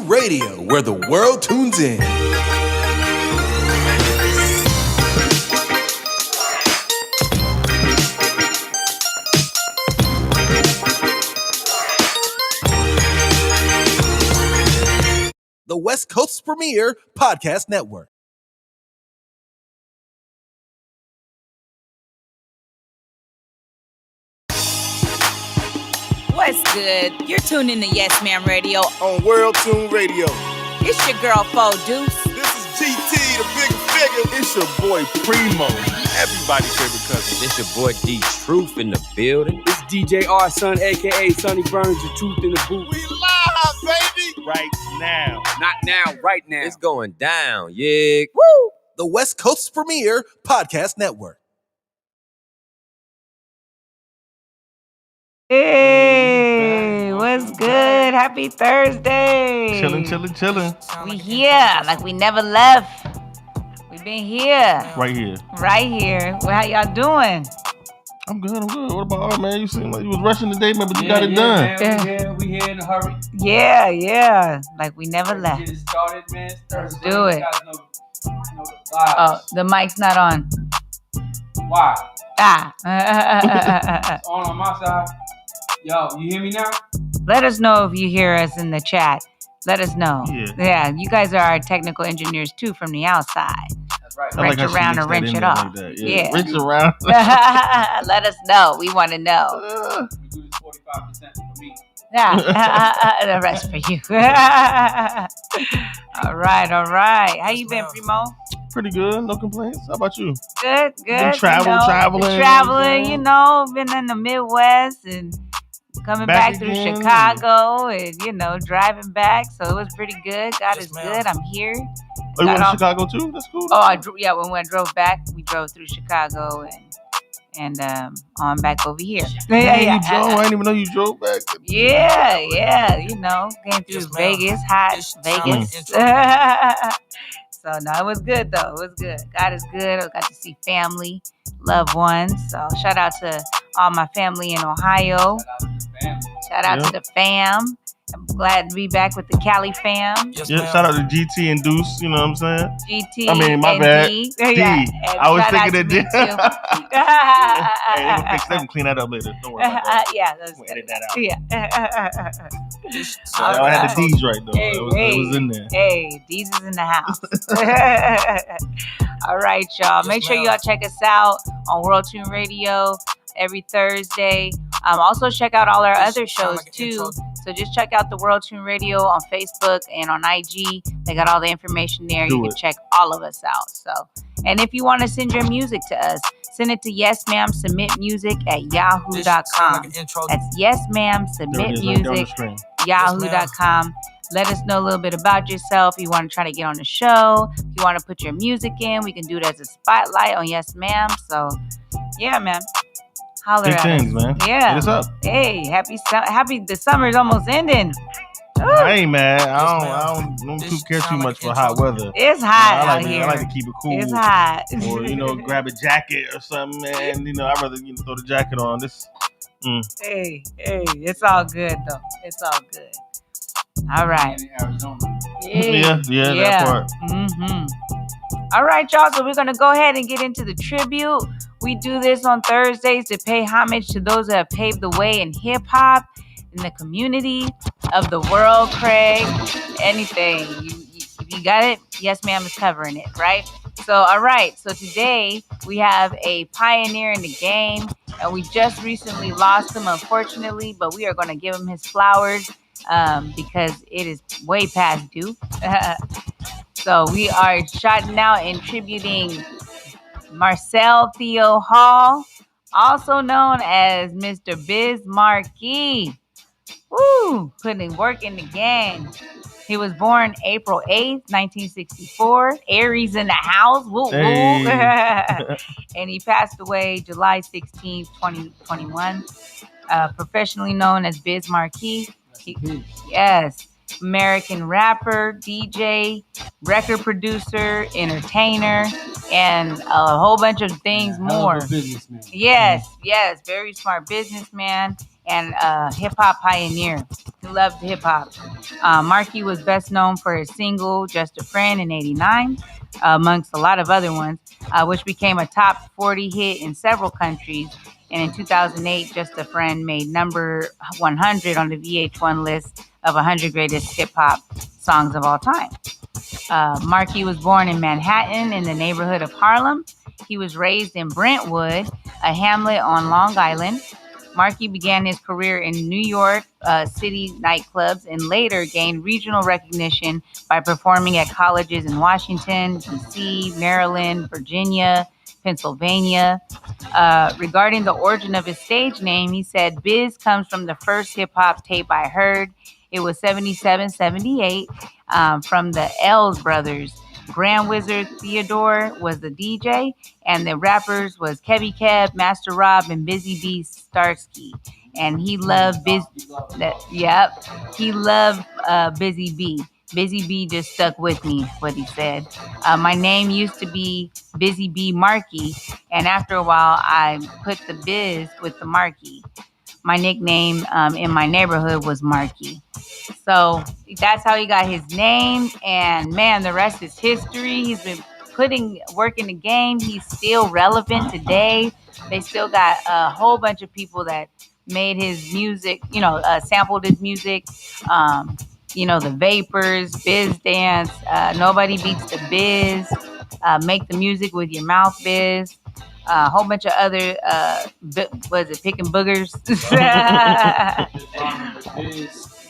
Radio, where the world tunes in. The West Coast's premier podcast network. What's good? You're tuned in to Yes Ma'am Radio on World Tune Radio. It's your girl, Fo Deuce. This is GT, the big figure. It's your boy, Primo, everybody's favorite cousin. It's your boy, D Truth in the building. It's DJ R Son, a.k.a. Sonny Burns, the truth in the booth. We live, baby! Right now. Not now, right now. It's going down, yeah. Woo! The West Coast's premier podcast network. Hey, what's good? Happy Thursday. Chilling. We here, like we never left. We been here. Right here. Well, how y'all doing? I'm good. What about man? You seem like you was rushing today, man, but you got it done. Man, we here in a hurry. Yeah. Like we never Let's left. get it started, man. Let's do it. You know the vibes. Oh, the mic's not on. Why? It's On my side. Yo, you hear me now? Let us know if you hear us in the chat. Let us know. Yeah. You guys are our technical engineers too from the outside. That's right. Wrench around and wrench it off. Like Yeah. Wrench around. Let us know. We want to know. We do this 45% for me. Yeah. The rest for you. All right. How you been, Primo? Pretty good. No complaints. How about you? Good. Been traveling. Been in the Midwest and coming back through again. Chicago and, driving back. So it was pretty good. God is good. I'm here. Oh, you went to Chicago too? That's cool. When I drove back, we drove through Chicago and on back over here. You drove? I didn't even know you drove back. Yeah. Came through Vegas, hot Vegas. So, no, it was good, though. It was good. God is good. I got to see family, loved ones. So, shout out to all my family in Ohio. Shout out to the fam. I'm glad to be back with the Cali fam. Shout out to GT and Deuce, you know what I'm saying? GT. I mean, my bad. D. I was thinking of D. Hey, they can clean that up later. Don't worry about that. We'll edit that out. Yeah. I had the D's right, though. It was in there. Hey, D's is in the house. All right, y'all. Make sure y'all check us out on World Tune Radio every Thursday. Also, check out all our other shows, too. So just check out the World Tune Radio on Facebook and on IG. They got all the information there. You can check all of us out. So, and if you want to send your music to us, send it to yesmamsubmitmusic@yahoo.com. That's yesmamsubmitmusic@yahoo.com. Let us know a little bit about yourself. If you want to try to get on the show, if you want to put your music in, we can do it as a spotlight on Yes Ma'am. So, yeah, man. Holler Big at things, us. man. Yeah. Hit us up. Hey, happy the summer's almost ending. Hey, man. I don't care too much for hot weather. It's hot out here. I like to keep it cool. It's hot. Or, grab a jacket or something, man. I'd rather throw the jacket on. Hey, it's all good, though. It's all good. All right. In Arizona. Yeah, that part. Mm-hmm. All right, y'all. So we're going to go ahead and get into the tribute. We do this on Thursdays to pay homage to those that have paved the way in hip-hop, in the community of the world, Craig. Anything. If you got it, Yes Ma'am is covering it, right? So, all right. So today we have a pioneer in the game, and we just recently lost him, unfortunately, but we are going to give him his flowers because it is way past due. So we are shouting out and tributing Marcel Theo Hall, also known as Mr. Biz Markie. Woo! Putting work in the game. He was born April 8th, 1964. Aries in the house. Woo, woo. And he passed away July 16th, 2021. Professionally known as Biz Markie. Yes. American rapper, DJ, record producer, entertainer, and a whole bunch of things more. Yes, very smart businessman and hip hop pioneer. He loved hip hop. Markie was best known for his single "Just a Friend" in '89, amongst a lot of other ones, which became a top 40 hit in several countries. And in 2008, "Just a Friend" made number 100 on the VH1 list of 100 greatest hip hop songs of all time. Markie was born in Manhattan in the neighborhood of Harlem. He was raised in Brentwood, a hamlet on Long Island. Markie began his career in New York City nightclubs and later gained regional recognition by performing at colleges in Washington, D.C., Maryland, Virginia, Pennsylvania. Regarding the origin of his stage name, he said, "Biz comes from the first hip-hop tape I heard. It was 77, 78 from the L's brothers. Grand Wizard Theodore was the DJ, and the rappers was Kevy Kev, Master Rob, and Busy B Starsky. And he loved he loved Busy B. Busy B just stuck with me," what he said. "My name used to be Busy B Markie, and after a while, I put the Biz with the Markie. My nickname in my neighborhood was Markie." So that's how he got his name. And man, the rest is history. He's been putting work in the game. He's still relevant today. They still got a whole bunch of people that made his music, sampled his music. The Vapors, Biz Dance, Nobody Beats the Biz, Make the Music with Your Mouth Biz. A whole bunch of other, Picking Boogers?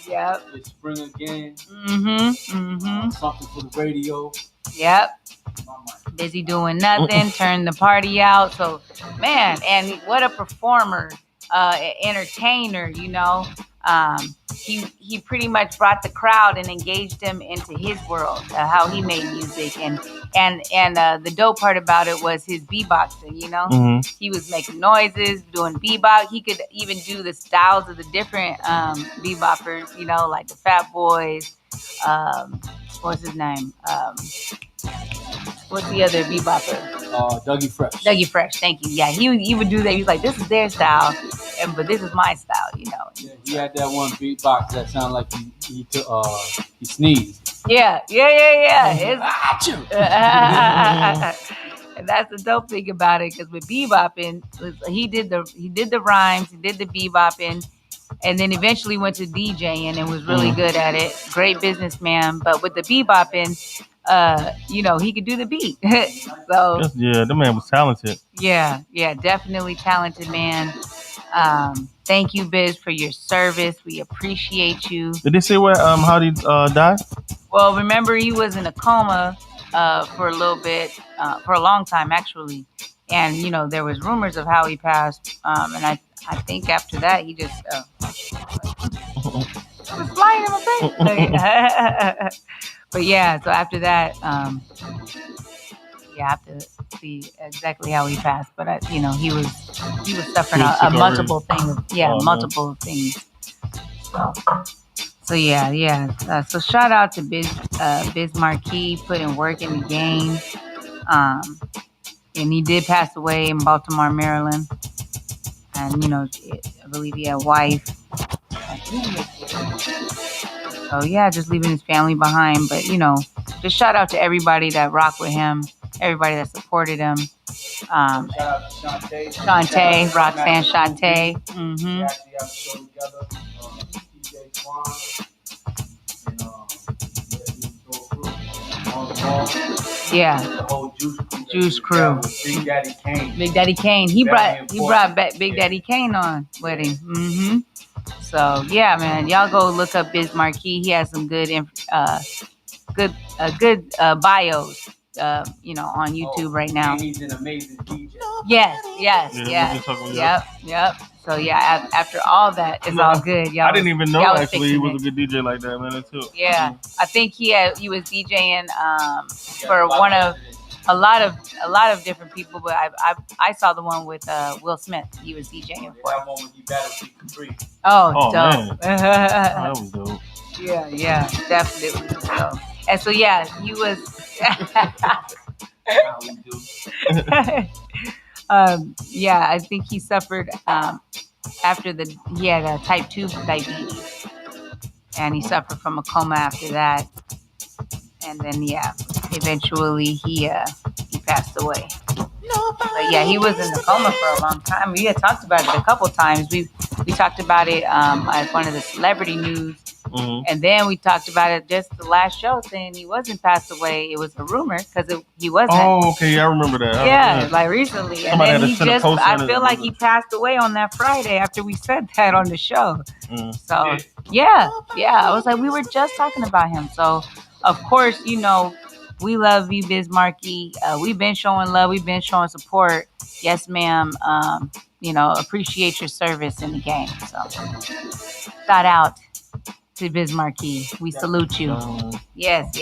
Yep. It's spring again. Something for the radio. Yep. Busy doing nothing, turn the party out. So, man, and what a performer, entertainer, He pretty much brought the crowd and engaged them into his world, how he made music, and the dope part about it was his beatboxing. He was making noises, doing bebop. He could even do the styles of the different beboppers, like the Fat Boys. What's his name? What's the other bebopper? Dougie Fresh. Dougie Fresh, thank you. Yeah, he would do that. He was like, "This is their style, but this is my style," Yeah, he had that one beatbox that sounded like he sneezed. Yeah. And that's the dope thing about it, because with bebopping, he did the rhymes, he did the bebopping, and then eventually went to DJing and was really good at it. Great businessman, but with the bebopping, he could do the beat. So yeah, the man was talented. Yeah, definitely talented man. Thank you, Biz, for your service. We appreciate you. Did they say how did he die? Well, remember, he was in a coma for a little bit, for a long time actually, and there was rumors of how he passed. And I think after that he just was flying in my face. But yeah, so after that, I have to see exactly how he passed. But he was suffering a multiple things. Yeah, multiple things. So yeah. So shout out to Biz Markie, putting work in the game. And he did pass away in Baltimore, Maryland. And I believe he had a wife. So yeah, just leaving his family behind. But just shout out to everybody that rocked with him, everybody that supported him. Shout out to Shantae, Roxanne Shantae. We actually have a show together. DJ Swan and Yeah. the whole Juice Crew. Big Daddy Kane. He brought back Big Daddy Kane on with him. So yeah, man, y'all go look up Biz Markie. He has some good bios, on YouTube right now. He's an amazing DJ. Yes. Yep. So yeah, after all that, it's all good. Y'all I didn't even know actually he was a good DJ like that, man. Too. Yeah, I think he was DJing for a lot of different people, but I saw the one with Will Smith. He was DJing for. That one when he battled Capri. Oh, dope. That was dope. Yeah, definitely. So, and so yeah, he was. I think he suffered after he had type 2 diabetes. and he suffered from a coma after that. And then, eventually he passed away. But yeah, he was in the coma for a long time. We had talked about it a couple times. We talked about it as one of the celebrity news. Mm-hmm. And then we talked about it just the last show, saying he wasn't passed away. It was a rumor because he wasn't. Oh, okay, I remember that. Yeah, like recently. And then he just, I feel like he passed away on that Friday after we said that on the show. Mm. So, yeah. I was like, we were just talking about him. So, of course, you know, we love you, Biz Markie. We've been showing love. We've been showing support. Yes, ma'am. You know, appreciate your service in the game. So, shout out to Biz Markie. We salute you. Yes.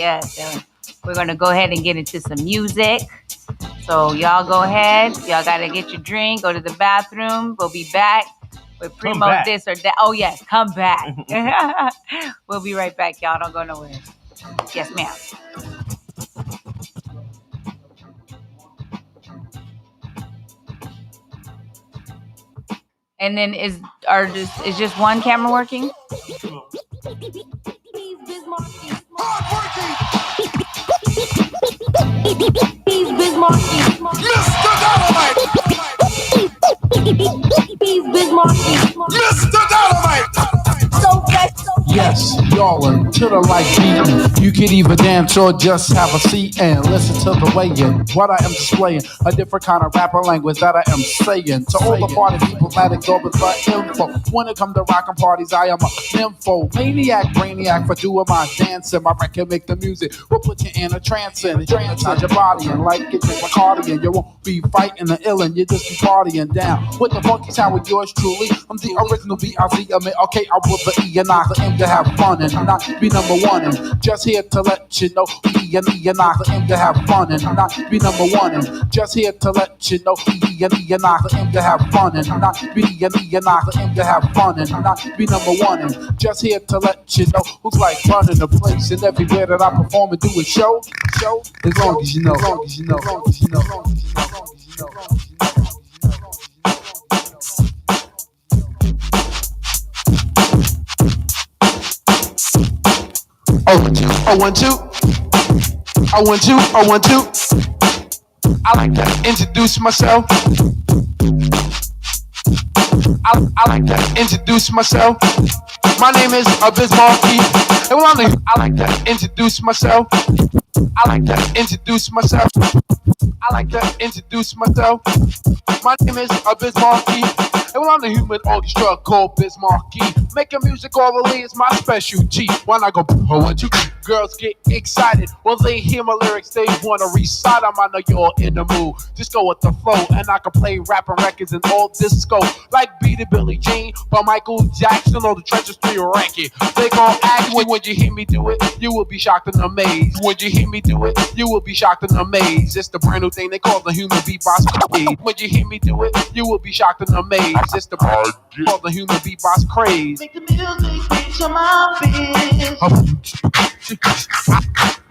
We're going to go ahead and get into some music. So, y'all go ahead. Y'all got to get your drink. Go to the bathroom. We'll be back with Primo this or that. Oh, yes. Come back. We'll be right back, y'all. Don't go nowhere. Yes, ma'am. And then is just one camera working? Biz Markie. Mr. Dynamite! Biz Markie. Mr. Dynamite! Yes, y'all are to the like beating. You can either dance or just have a seat and listen to the way in what I am displaying. A different kind of rapper language that I am saying. To all the party people that exhibit the info. When it comes to rockin' parties, I am a nympho. Maniac, brainiac for doing my dancing. My record make the music will put you in a trance and inside your body. And like it drink Bacardi and you won't be fighting the illin'. You just be partying down with the funky sound with yours truly. I'm the original B-I-Z. Okay, I will the E and I aim to have fun and not be number one. And just here to let you know E and I aim to have fun and not be number one. And just here to let you know E and I aim to have fun and not be and I aim to have fun and not be number one. And just here to let you know who's like running the place and everywhere that I perform and do a show. As long as you know, as long as you know, as long as you know, as long as you know, as long as you know. I want to. I like to introduce myself. I like to introduce myself. My name is Biz Markie. And I like to introduce myself. I like to introduce myself. I like to introduce myself. My name is Biz Markie. And I'm the human orchestra called Biz Markie. Making music orally is my specialty. When I go, oh, what you girls get excited when they hear my lyrics, they wanna recite them. I know you're in the mood. Just go with the flow, and I can play rapping records and all disco, like Beat It Billie Jean by Michael Jackson or the Treasure Street record. They gon' ask when you hear me do it, you will be shocked and amazed. When you hear me do it, you will be shocked and amazed. It's the brand new thing they call the human beatbox craze. When you hear me do it, you will be shocked and amazed. It's the brand new called the human beatbox craze. Make the music reach my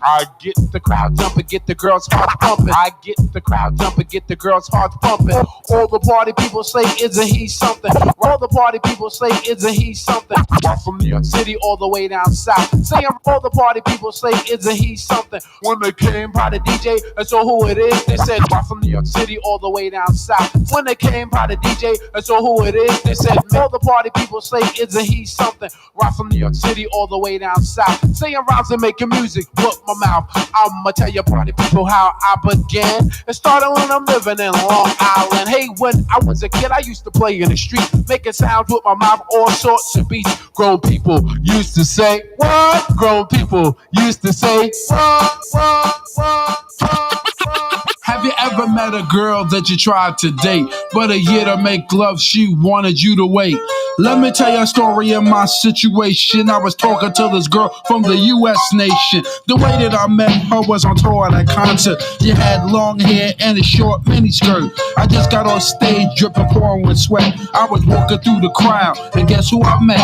I get the crowd jumping, get the girls' hearts pumping. I get the crowd jumping, get the girls' hearts pumping. All the party people say, isn't he something? All the party people say, isn't he something? From New York City all the way down south. Saying all the party people say, isn't he something? When they came by the DJ and saw who it is, they said, from New York City all the way down south. When they came by the DJ and saw who it is, they said, all the party people say, isn't he something? Right from New York City all the way down south. Saying rhymes and making music, look my mouth. I'ma tell you party people how I began. It started when I'm living in Long Island. Hey, when I was a kid, I used to play in the street, making sounds with my mouth, all sorts of beats. Grown people used to say, what? Grown people used to say, what? Have you ever met a girl that you tried to date, but a year to make love, she wanted you to wait? Let me tell you a story of my situation. I was talking to this girl from the U.S. nation. The way that I met her was on tour at a concert. She had long hair and a short miniskirt. I just got on stage dripping, pouring with sweat. I was walking through the crowd, and guess who I met?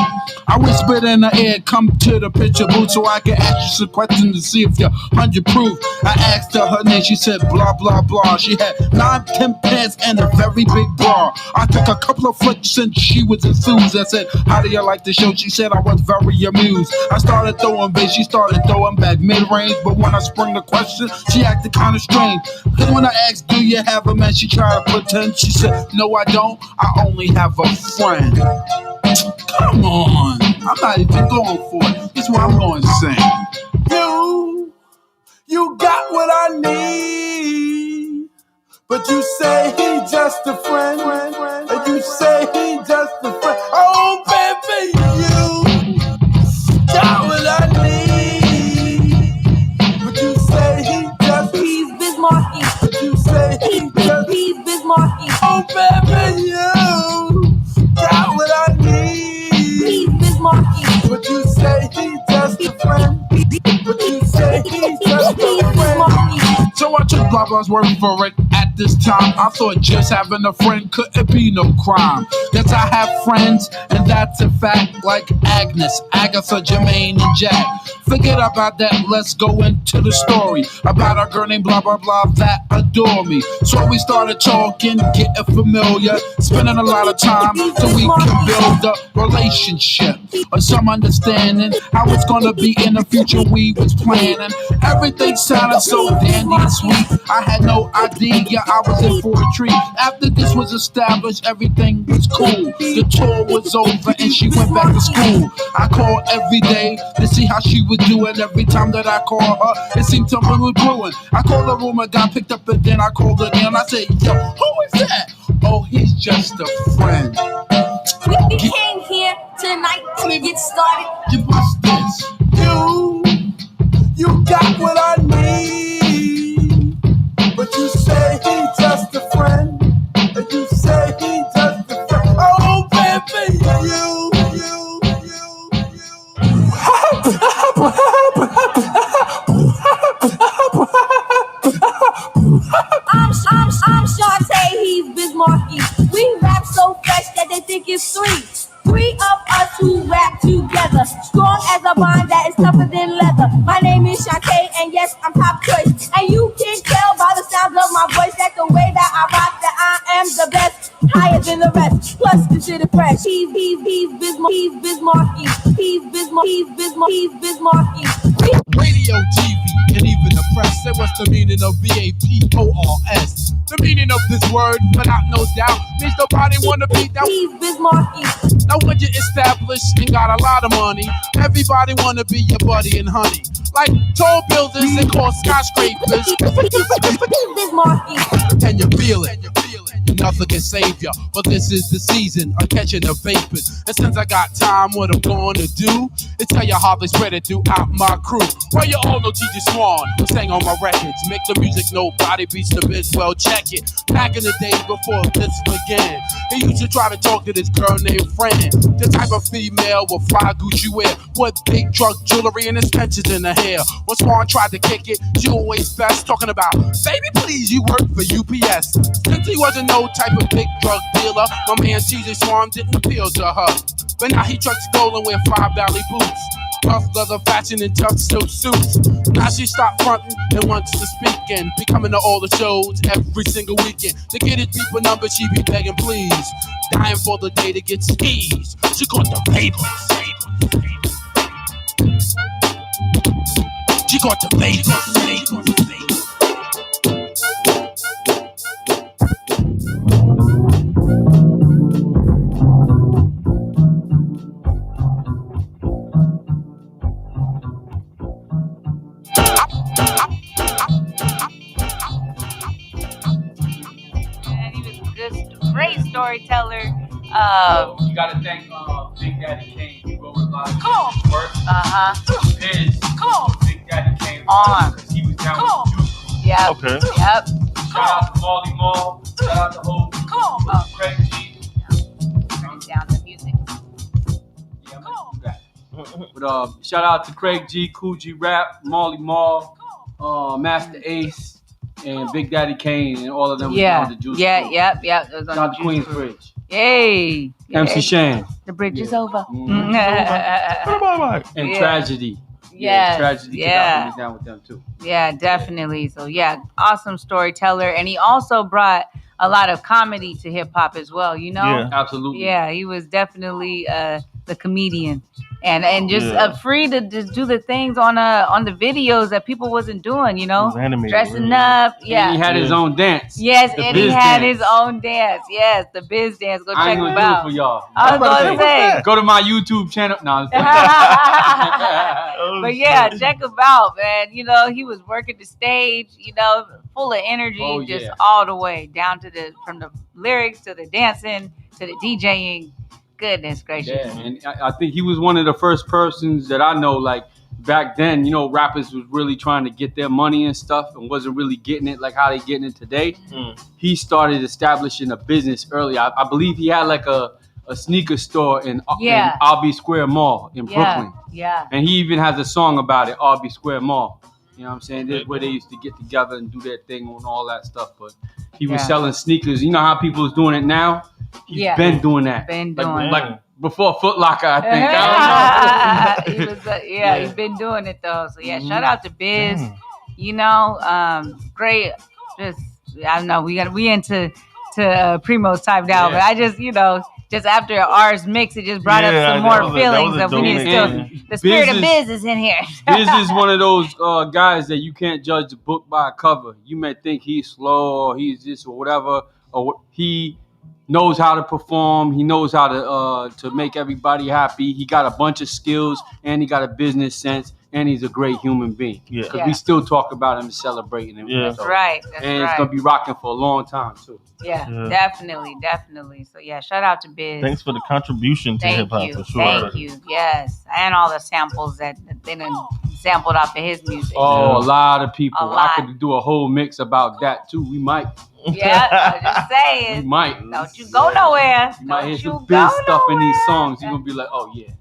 I whispered in her ear, come to the picture booth so I can ask you some questions to see if you're 100 proof. I asked her name, she said blah, blah, blah. She had 9, 10 pants and a very big bra. I took a couple of flicks and she was enthused. I said, how do you like the show? She said I was very amused. I started throwing bass, she started throwing back mid-range. But when I sprung the question, she acted kind of strange. Cause when I asked, do you have a man? She tried to pretend. She said, no I don't, I only have a friend. Come on, I'm not even going for it. This is what I'm going to sing. You got what I need, but you say he just a friend, and you say he just a friend. Oh baby, you got what I need, but you say he just. He's Biz Markie. But you say he just. He's Biz Markie. Oh baby, you got what I need. He's Biz Markie. But you say he just a friend. But you say he's just a friend. So I took blah blah's word for it. At this time, I thought just having a friend couldn't be no crime. Yes, I have friends, and that's a fact. Like Agnes, Agatha, Jermaine, and Jack. Forget about that, let's go into the story about a girl named blah blah blah that adore me. So we started talking, getting familiar, spending a lot of time so we can build a relationship or some understanding how it's gonna be in the future. We was planning, everything sounded so dandy and sweet. I had no idea I was in for a treat. After this was established, everything was cool. The tour was over and she went back to school. I called every day to see how she was doing. Every time that I called her, it seemed something was brewing. I called her room and got picked up, and then I called her again. I said, yo, who is that? Oh, he's just a friend. We came here tonight to get started. You bust this. You got what I need, but you say he just a friend, and you say he just a friend. Oh baby, you. I'm Shantae, he's Biz Markie. We rap so fresh that they think it's three of us who rap together, strong as a bond that is tougher than leather. My name is Shantae, and yes, I'm top choice. And you can tell by the sound of my voice that the way that I rock, that I am the best, higher than the rest. Plus considered fresh. He's Biz Markie. He's Biz Markie. Radio, TV, and even the press. Say what's the meaning of VAPORS? The meaning of this word, without no doubt, means nobody wanna be down. He's Biz Markie. Now when you're established and got a lot of money, everybody wanna be your buddy and honey. Like tall buildings and called skyscrapers. Biz Markie. And you feel it. Nothing can save ya, but this is the season of catching the vapors. And since I got time, what I'm gonna do is tell you how they spread it throughout my crew. Well, you all know TJ Swan sang on my records. Make the music nobody beats the biz. Well, check it. Back in the day before this began, he used to try to talk to this girl named Fran, the type of female with fly Gucci wear, with big drug jewelry and extensions in her hair. When Swan tried to kick it, she always best talking about, baby, please, you work for UPS. Since he wasn't no type of big drug dealer, my man TJ Swan didn't appeal to her. But now he trucks gold and wear 5 Valley boots, tough leather fashion and tough silk suits. Now she stopped fronting and wants to speak and be coming to all the shows every single weekend. To get his people number, she be begging please, dying for the day to get skis. She got the papers. She got the papers. Great storyteller. You gotta thank Big Daddy Kane. He wrote a lot of work. Biz. Come on. Big Daddy Kane. On. He was down with the juice. Yep. Okay. Yep. Shout out to Molly Mall. Shout out to Hope. Craig G. Turn down the music. Yeah, I'm gonna do that. But shout out to Craig G, Cool G Rap, Molly Mall, Master Ace, and Big Daddy Kane, and all of them. Yeah. Was on the juice. Yep. It was on Shout out the to Juice Queensbridge. Yay. MC Shan. The bridge is over. Mm-hmm. What about And Yeah. Tragedy. Yes, tragedy yeah. down with them too. Yeah, definitely. So yeah, awesome storyteller, and he also brought a lot of comedy to hip hop as well. You know, Yeah. Absolutely. yeah, he was definitely the comedian, and just free to just do the things on the videos that people wasn't doing. You know, It was animated, dressing really. up. Yeah, And he had his own dance. yes, The and he Biz had dance. his own dance. Yes, the Biz dance. Go I check ain't him gonna do it out. for y'all. I was about to gonna say, say. what's Go to my YouTube channel. No, Oh, But yeah, shit. check him out, man. You know, he was working the stage, you know, full of energy, Oh, just yeah. all the way down to from the lyrics to the dancing to the DJing. Goodness gracious. yeah, and I think he was one of the first persons that I know, like back then, you know, rappers was really trying to get their money and stuff and wasn't really getting it like how they getting it today. He started establishing a business early. I believe he had like a sneaker store in Albee Square Mall in Brooklyn. Yeah. And he even has a song about it, Albee Square Mall. You know what I'm saying? This is where they used to get together and do their thing and all that stuff. But he was selling sneakers. You know how people is doing it now? He's been doing that. Like before Foot Locker, I think. I don't know. He was, he's been doing it though. So yeah, shout out to Biz. You know, great. Just I don't know. We into Primo's type now, but I just just after ours mix, it just brought up some more feelings of we need the spirit of Biz is in here. Biz is one of those guys that you can't judge the book by a cover. You may think he's slow or he's this or whatever, or he knows how to perform. He knows how to make everybody happy. He got a bunch of skills and he got a business sense and he's a great human being. Because we still talk about him and celebrating him. That's right. And it's gonna be rocking for a long time too. Yeah, definitely. So yeah, shout out to Biz. Thanks for the contribution to hip hop for sure. Thank you. Yes, and all the samples that they done sampled off of his music. Oh, a lot of people. I could do a whole mix about that too. We might. Yeah, I'm just saying. We might. Don't you go nowhere. You might hear Don't you some go Biz stuff in these nowhere. songs. You're gonna be like, oh yeah.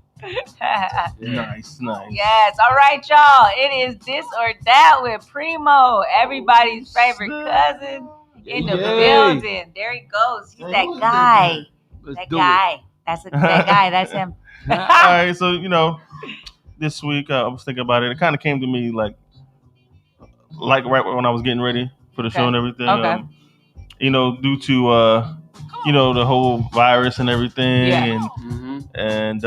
Nice. Yes. All right, y'all. It is This or That with Primo, everybody's favorite cousin in the building. There he goes. He's that guy. That guy. That guy. That's him. All right. So this week I was thinking about it. It kind of came to me like right when I was getting ready for the show and everything. Okay. Due to the whole virus and everything, and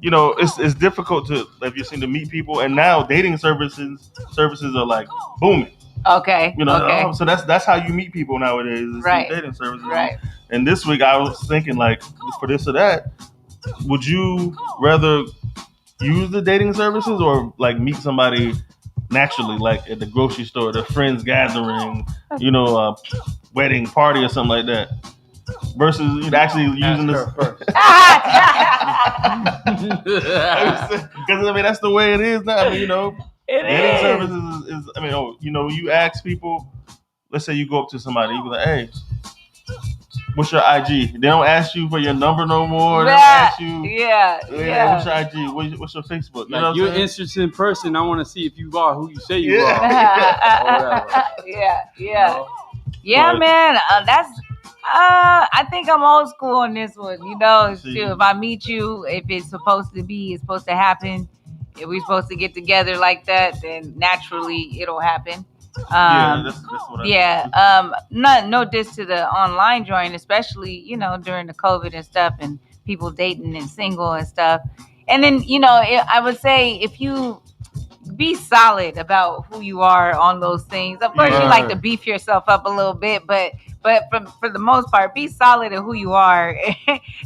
it's difficult to, like you seem to meet people, and now dating services are like booming. Okay. So that's how you meet people nowadays. Is through dating services. Right. And this week I was thinking, like, for this or that, would you rather use the dating services or like meet somebody naturally, like at the grocery store, the friends gathering, wedding party or something like that, versus actually using this? Because that's the way it is now. Dating services is you ask people. Let's say you go up to somebody, you be like, "Hey, what's your IG?" They don't ask you for your number no more. They don't ask you. What's your IG? What's your Facebook? Like, you're an interesting person. I want to see if you are who you say you are. Yeah, man. That's. I think I'm old school on this one. If I meet you, if it's supposed to happen. If we're supposed to get together like that, then naturally it'll happen. That's what I no diss to the online joint, especially during the COVID and stuff, and people dating and single and stuff. And then I would say if you be solid about who you are on those things. Of course, you like to beef yourself up a little bit, but for the most part, be solid at who you are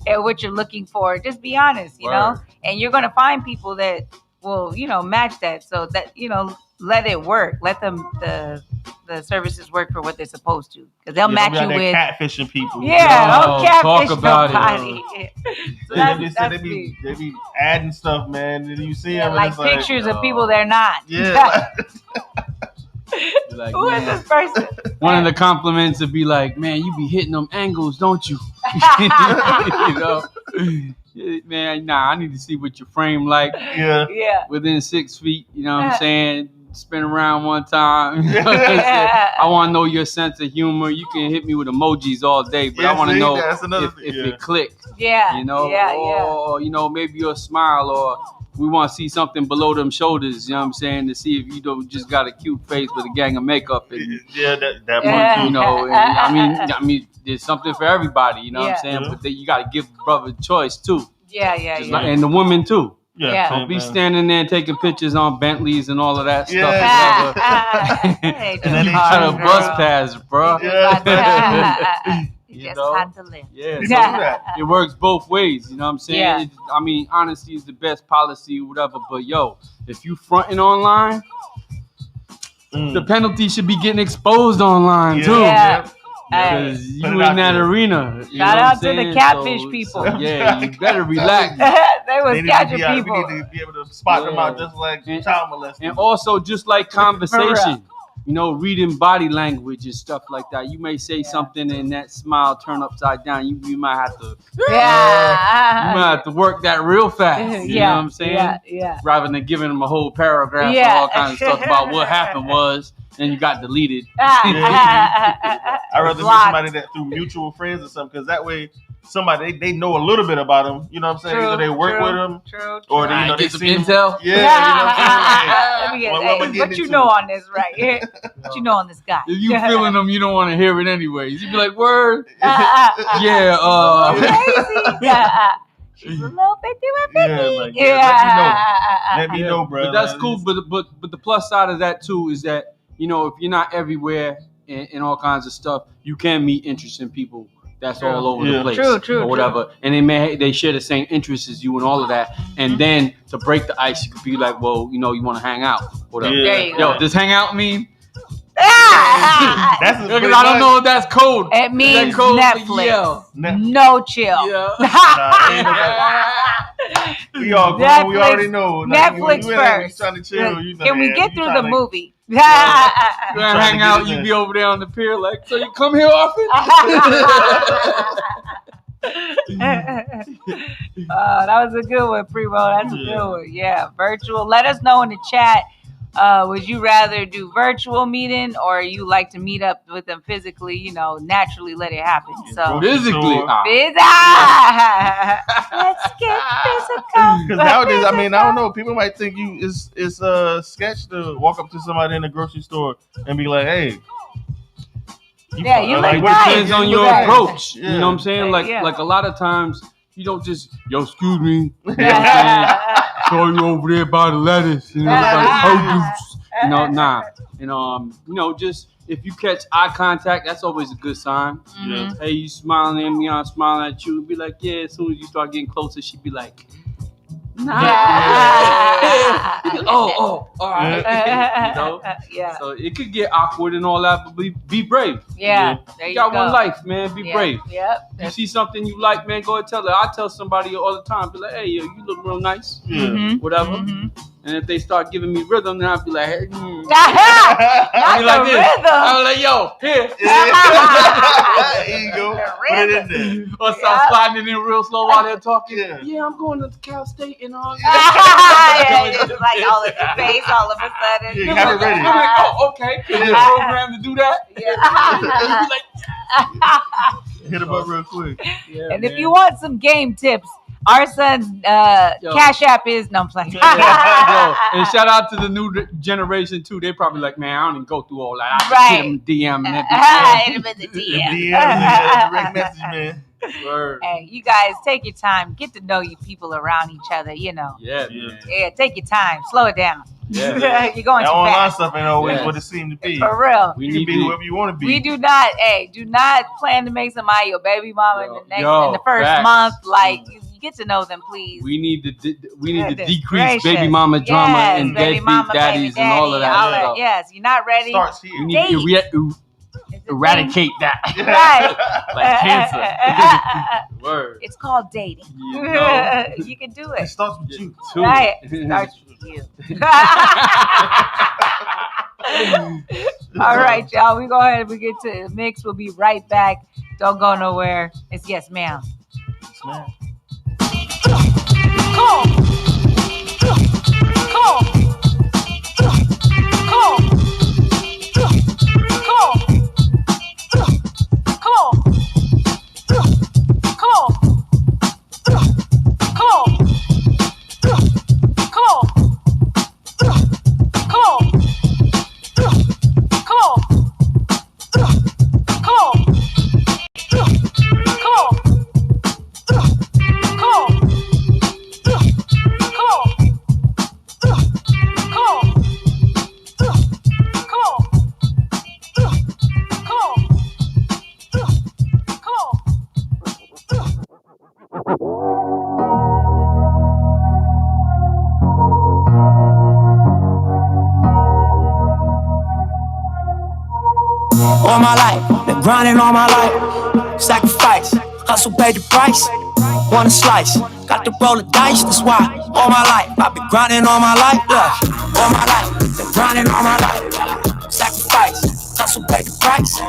and what you're looking for. Just be honest, you know, and you're gonna find people that will match that. So that let it work. Let them the services work for what they're supposed to, because they'll match you with catfishing people. Yeah, don't catfish talk about nobody. So they be adding stuff, man. And you see them like pictures of people they're not. Yeah. Like, who is this person? One of the compliments would be like, "Man, you be hitting them angles, don't you?" Man, nah, I need to see what your frame like. Yeah. Within 6 feet, you know what I'm saying? Spin around one time. I want to know your sense of humor. You can hit me with emojis all day, but I want to know if it clicked. Yeah. Or maybe your smile, or we want to see something below them shoulders. You know what I'm saying? To see if you don't just got a cute face with a gang of makeup. And, Yeah, that part too. you know, and, I mean, there's something for everybody. You know what I'm saying? Yeah. But then you got to give brother choice too. Yeah. Just like- and the women too. Yeah. Don't be standing there taking pictures on Bentleys and all of that Yeah. stuff. Hey, And then You they got a choose, bus girl. pass, bro. Yeah. You You just know? had to live. Yeah, They so do that. it works both ways. You know what I'm saying? Yeah. I mean, honesty is the best policy, whatever. But yo, if you fronting online, the penalty should be getting exposed online too. Yeah. Because Put you it in out that there. arena. You Shout know out what to I'm the saying? catfish So- people. so, yeah, you better relax. They was They need, catching we people. need to be able to spot them Yeah. out just like And- child molesting. And also, just like conversation, you know, reading body language and stuff like that. You may say something and that smile turn upside down. You might have to, you might have to work that real fast. You know what I'm saying? Yeah. Rather than giving them a whole paragraph Yeah. and all kinds of stuff about what happened was, and you got deleted. I'd rather meet Blocked. somebody that through mutual friends or something, because that way somebody they know a little bit about them. You know what I'm saying? True, Either they work true, with them, True. or they, you know, they Get some see 'em- intel. Yeah, you know what I'm Let saying? me Like, get, what am I hey, getting what you into? know on this, right? What you know on this guy? If you feeling them, you don't want to hear it anyways. You be like, word. Yeah. Yeah, Crazy. She's a little 51 Yeah, like, yeah, let me know, bro. But that's cool. But the plus side of that too is that, you know, if you're not everywhere and all kinds of stuff, you can meet interesting people that's all over the place. True, or whatever. And they share the same interests as you and all of that. And then to break the ice, you could be like, well, you know, you want to hang out. Whatever. Yeah. There you go. Yo, does hang out mean? That's Because I don't know if that's code. It means That code for Netflix. yell. No chill. Yeah. We all grown. We already know. Netflix you first. trying to chill, you know, Can we man, get you through the tryna- movie? You wanna trying hang to out, get it you in. be over there on the pier like, so you come here often? That was a good one, Primo. That's a good one. Yeah, virtual. Let us know in the chat. Would you rather do virtual meeting or you like to meet up with them physically? You know, naturally let it happen. So Physically. let's get physical. Because nowadays, I mean, I don't know. People might think it's a sketch to walk up to somebody in the grocery store and be like, "Hey, Yeah, you like, look what nice. Depends on your Yeah. approach. Yeah. You know what I'm saying? Like Yeah. like a lot of times you don't just, yo, excuse me. You know what I'm saying? Saw you over there by the lettuce. You know, like produce. You know, nah. And you know, just if you catch eye contact, that's always a good sign. Yeah. Hey, you smiling at me, I'm smiling at you. Be like, yeah. As soon as you start getting closer, she'd be like, oh, all right. You know? Yeah. So it could get awkward and all that, but be brave. Yeah. There You you got go. one life, man. Be Yeah. brave. Yep. You see something you like, man, go and tell her. I tell somebody all the time, be like, hey, yo, you look real nice, Yeah. whatever. Mhm. And if they start giving me rhythm, then I'll be like, hey, I'll Not be like the this. rhythm. I'll be like, yo, here. There you go. Put it in there. Or start sliding it in real slow while they're talking. Yeah. Yeah, I'm going to Cal State and all. Yeah, it's like all in your face all of a sudden. Yeah, have it ready. I'm like, oh, okay. Is it Yeah. programmed to do that? Yeah. Be like, Hit him up real quick. yeah, And if man. you want some game tips, our son's Cash App is no I'm playing. Yo, and shout out to the new generation too. They probably like, man, I don't even go through all that. I just hit them DM and Hit him in the The DM. DM, yeah, direct message, man. Word. Hey, you guys take your time, get to know you people around each other. You know, Yeah, Yeah. man. yeah, take your time, slow it down. Yeah. You're going That too online fast. stuff ain't always Yes. what it seemed to be. For real. We You need can be to. whoever you want to be. We do not plan to make somebody your baby mama in the Yo, in the first facts. month. Like you get to know them, please. We need to Goodness decrease gracious. baby mama drama Yes, and baby deadbeat mama, daddies baby and all of daddy, that stuff. Yes, you're not ready. Starts here. We need to It's a eradicate that. thing. Right. Like cancer. Word. It's called dating. You know. You can do It it. starts with you. Too. Right. It starts with you. All right, y'all. We go ahead and we get to the mix. We'll be right back. Don't go nowhere. It's Yes Ma'am. Man. All my life, been grinding all my life. Sacrifice, hustle paid the price. Want a slice, got to roll the dice. That's why all my life, I've been grinding all my life. Yeah. All my life, been grinding all my life. Sacrifice, hustle paid the price.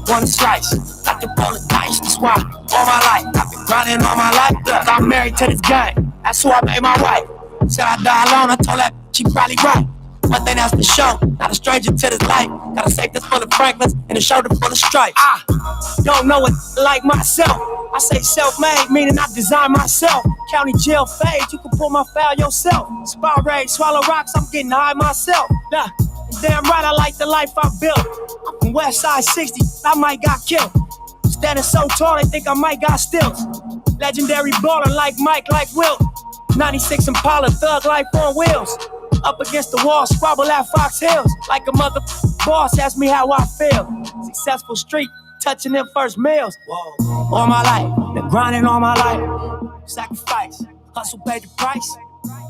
Want a slice, got to roll the dice. That's why all my life, I've been grinding all my life. Yeah. I'm married to this game, that's who I made my wife. Said I die alone, I told her she probably right. One thing that's for sure, not a stranger to this life. Got a safe that's full of Franklins and a shoulder full of stripes. I don't know it like myself. I say self-made, meaning I design myself. County jail fade, you can pull my foul yourself. Spy raid, swallow rocks, I'm getting high myself. Nah, damn right, I like the life I built. I'm from West Side 60, I might got killed. Standing so tall, they think I might got stilts. Legendary baller like Mike, like Wilt. 96 Impala, thug life on wheels. Up against the wall, squabble at Fox Hills. Like a mother boss, ask me how I feel. Successful street, touching them first meals. Whoa. All my life, been grinding all my life. Sacrifice, hustle paid the price.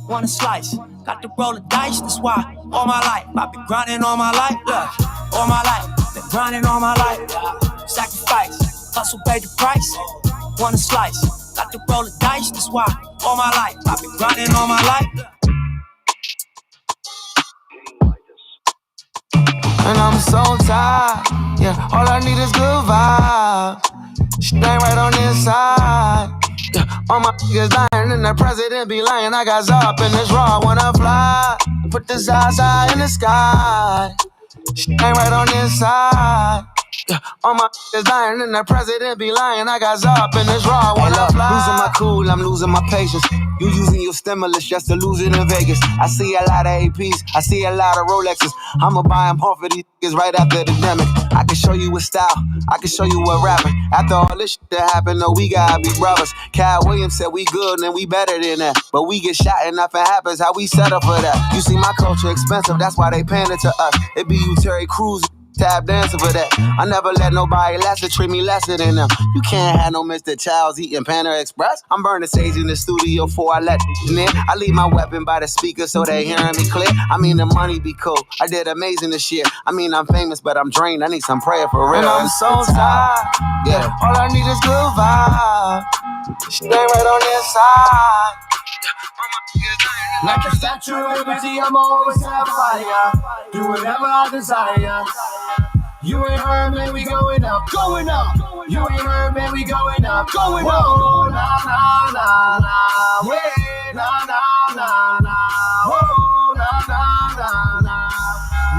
Want a slice, got to roll the dice. That's why all my life, I've been grinding all my life. Yeah. All my life, been grinding all my life. Sacrifice, hustle paid the price. Want a slice, got to roll the dice. That's why all my life, I've been grinding all my life. And I'm so tired, yeah, all I need is good vibes. Stay right on the inside, yeah, all my niggas dying and the president be lying. I got Zop in this raw, I wanna fly, put the Zaza in the sky. Stay right on the inside, yeah, all my niggas dying and the president be lying. I got Zop in this raw, I wanna fly. Losing my cool, I'm losing my patience. You using your stimulus just to lose it in Vegas. I see a lot of APs, I see a lot of Rolexes. I'ma buy them off of these niggas right after the demic. I can show you what style, I can show you what rapping. After all this shit that happened, no, we gotta be brothers. Cal Williams said we good and we better than that. But we get shot and nothing happens, how we settle for that? You see my culture expensive, that's why they paying it to us. It be you Terry Crews, tap dancing for that. I never let nobody lesser treat me lesser than them. You can't have no Mr. Childs eating Panda Express. I'm burning sage in the studio before I let in. I leave my weapon by the speaker so they hearing me clear. I mean the money be cool, I did amazing this year. I mean I'm famous but I'm drained, I need some prayer for real. And I'm so tired, yeah, all I need is good vibe. Stay right on the inside. Like a statue of liberty, I'm always on fire. Do whatever I desire. You ain't heard, man, we going up, going up. You ain't heard, man, we going up, going up. Whoa, na na na na, yeah, na na na na. Whoa, na na na na,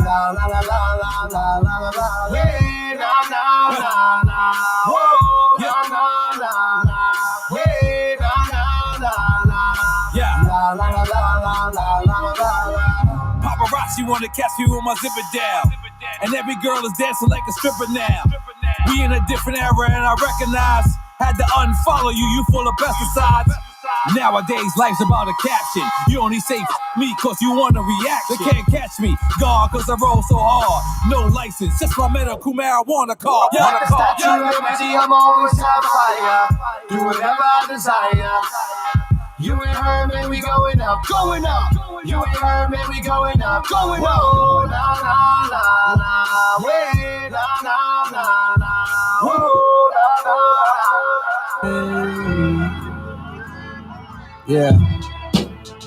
la la la la la la la, yeah, na na na na. Whoa, na na na na, yeah, na na na na. Yeah, la la la la la la la. Paparazzi wanna catch me with my zipper down. And every girl is dancing like a stripper now. We in a different era and I recognize. Had to unfollow you, you full of pesticides. Nowadays, life's about a caption. You only say me cause you want a reaction. They can't catch me, gone cause I roll so hard. No license, just my medical marijuana card. Yeah, like a statue of liberty, I'm always on fire. Do whatever I desire. You ain't heard, man, we going up, going up. You ain't heard, man, we going up, going up. Whoa, na na na na, yeah, na na na na. Whoa, na na na. Yeah,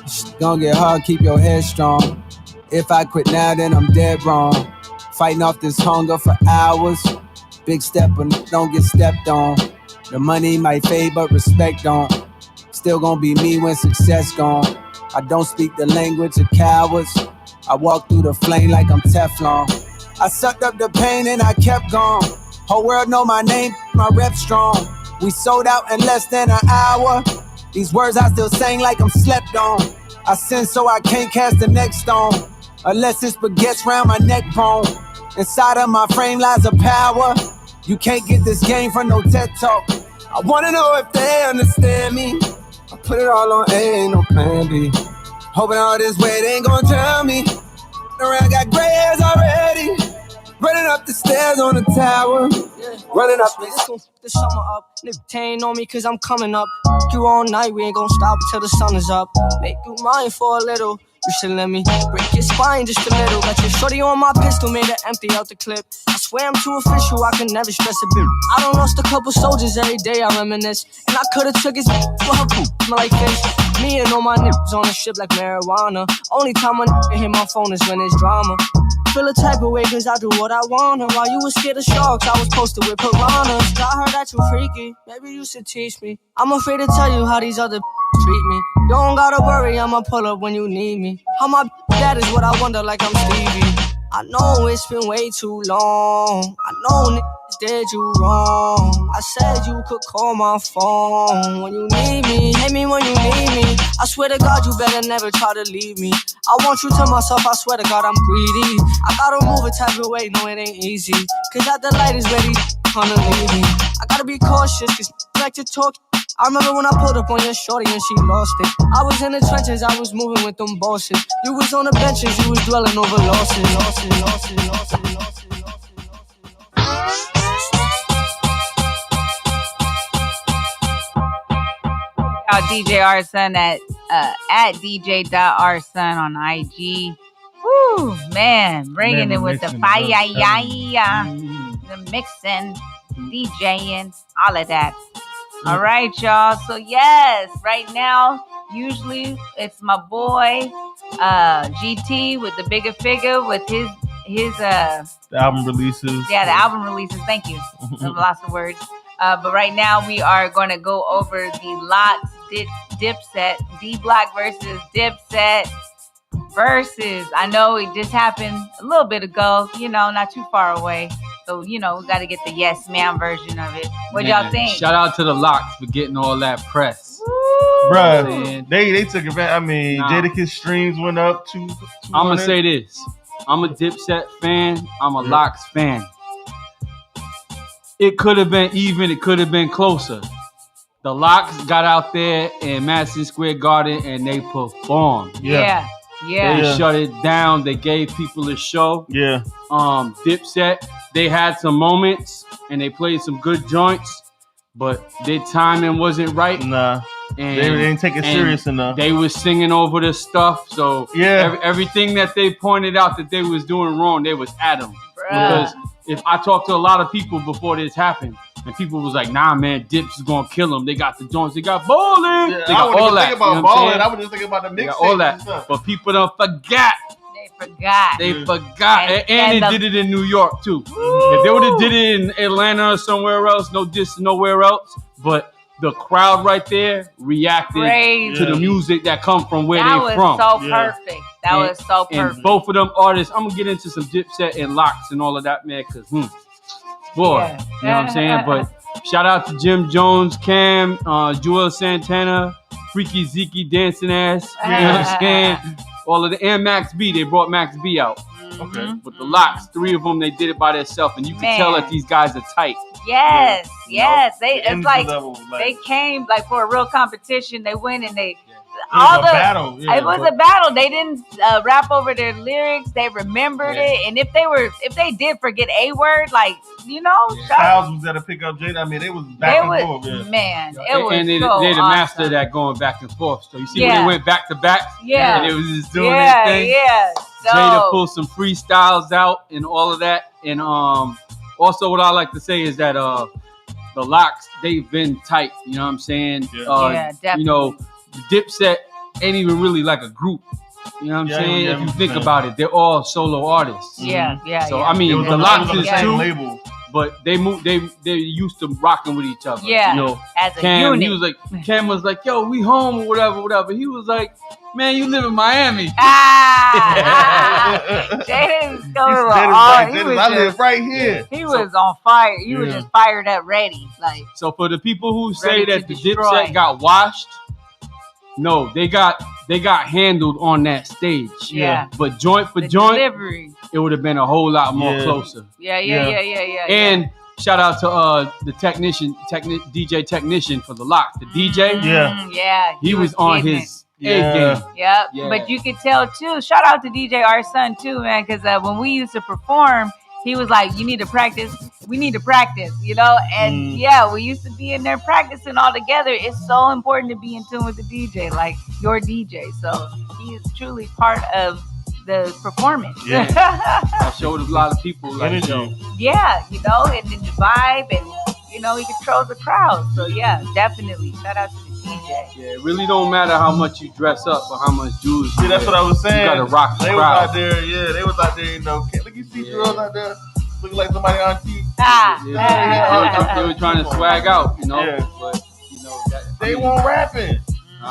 it's gonna get hard, keep your head strong. If I quit now, then I'm dead wrong. Fighting off this hunger for hours. Big step, but don't get stepped on. The money might fade, but respect don't. Still gonna be me when success gone. I don't speak the language of cowards. I walk through the flame like I'm Teflon. I sucked up the pain and I kept going. Whole world know my name, my rep strong. We sold out in less than an hour. These words I still sang like I'm slept on. I sin so I can't cast the next stone, unless it's baguettes round my neck bone. Inside of my frame lies a power. You can't get this game from no TED Talk. I wanna know if they understand me. I put it all on A, ain't no plan B. Hoping all this weight ain't gon' tell me. Around got gray hairs already. Running up the stairs on the tower. Running up the summer up. Nigga, ain't on me cause I'm coming up. You all night, we ain't gon' stop until the sun is up. Make you mine for a little. You should let me break your spine just a little. Got your shorty on my pistol, made her empty out the clip. I Swear I'm too official, I can never stress a bit. I done lost a couple soldiers every day, I reminisce. And I could've took his for her poop, smell like fish. Me and all my niggas on the ship like marijuana. Only time a nigga hit my phone is when it's drama. Feel a type of way cause I do what I wanna. While you was scared of sharks, I was posted with piranhas. I heard that you freaky, maybe you should teach me. I'm afraid to tell you how these other treat me. You don't gotta worry, I'ma pull up when you need me. How my that is what I wonder like I'm Stevie. I know it's been way too long. I know niggas did you wrong. I said you could call my phone when you need me. Hit me when you need me. I swear to God, you better never try to leave me. I want you to myself, I swear to God, I'm greedy. I gotta move a type of way, no, it ain't easy. Cause at the light is ready, trying to leave me. I gotta be cautious, cause like to talk. I remember when I pulled up on your shorty and she lost it. I was in the trenches, I was moving with them bosses. You was on the benches, you was dwelling over losses. Out DJ Arson at DJ.Arson on IG. Woo, man, bringing it with the fire, the mixing, DJing, all of that. All right, y'all. So yes, right now, usually it's my boy GT with the bigger figure with his the album releases. Yeah, the album releases. Thank you. Lots of words. But right now we are going to go over the Locks Dipset, DBlock versus Dipset versus. I know it just happened a little bit ago, not too far away. So, we got to get the yes ma'am version of it. What y'all think? Shout out to the Locks for getting all that press. Bruh, they took it back. I mean, Jadakiss streams went up to I'm going to say this. I'm a Dipset fan. I'm a Locks fan. It could have been even. It could have been closer. The Locks got out there in Madison Square Garden and they performed. Yeah. They shut it down. They gave people a show. Yeah. Dipset, they had some moments and they played some good joints, but their timing wasn't right. Nah. And they didn't take it serious enough. They was singing over the stuff. So everything that they pointed out that they was doing wrong, they was at them. Because if I talked to a lot of people before this happened, and people was like, nah, man, Dips is going to kill them. They got the joints. They got bowling. Yeah, they got all that. Think about balling. I was just thinking about the mixtape. All that. But people done forgot. They forgot. And they did it in New York, too. If they would have did it in Atlanta or somewhere else, no diss nowhere else. But the crowd right there reacted to the music that come from where they from. That was so perfect. That was so perfect. And both of them artists, I'm going to get into some Dipset and Locks and all of that, man, because, boy, you know what I'm saying? But shout out to Jim Jones, Cam, Joel Santana, Freaky Zeke dancing ass, you know what I'm saying? All of the, and Max B, they brought Max B out. Okay. But the Locks, 3 of them, they did it by themselves, and you can tell that these guys are tight. Yes. It's like they came like for a real competition. They went and they battle. It was a battle. They didn't rap over their lyrics. They remembered it, and if they did forget a word, like Styles was there to pick up Jada. I mean, they was back and forth. Man, it was and they, so they're the master awesome. of that going back and forth. So you see when they went back to back, and it was just doing their thing. So, Jada pulled some freestyles out and all of that, and also what I like to say is that the Locks, they've been tight. You know what I'm saying? Definitely. Dipset ain't even really like a group. You know what I'm saying? If you think about it, they're all solo artists. So I mean, the Locks is too, label. but they used to rocking with each other. As a Cam, unit. Cam was like, yo, we home or whatever. He was like, man, you live in Miami. Jaden's going with all. I live right here. He was on fire. He was just fired up, ready. Like, so for the people who say that the destroy. Dipset got washed, no, they got handled on that stage. But joint for joint, delivery, it would have been a whole lot more closer. And shout out to the DJ technician for the Lock, the DJ. He was on his A game. But you could tell too. Shout out to DJ Arson too, man, because when we used to perform, he was like, "You need to practice. We need to practice," And we used to be in there practicing all together. It's so important to be in tune with the DJ, like your DJ. So he is truly part of the performance. Yeah. I showed a lot of people like, Energy. yo, Yeah, and then the vibe, and he controls the crowd. So yeah, definitely. Shout out to the DJ. yeah, it really don't matter how much you dress up or how much jewelry. See, that's what I was saying. You gotta rock the They crowd. was out there, they was out there, Look, you see girls out there looking like somebody on TV. They were trying to swag out, Yeah. but They weren't rapping. They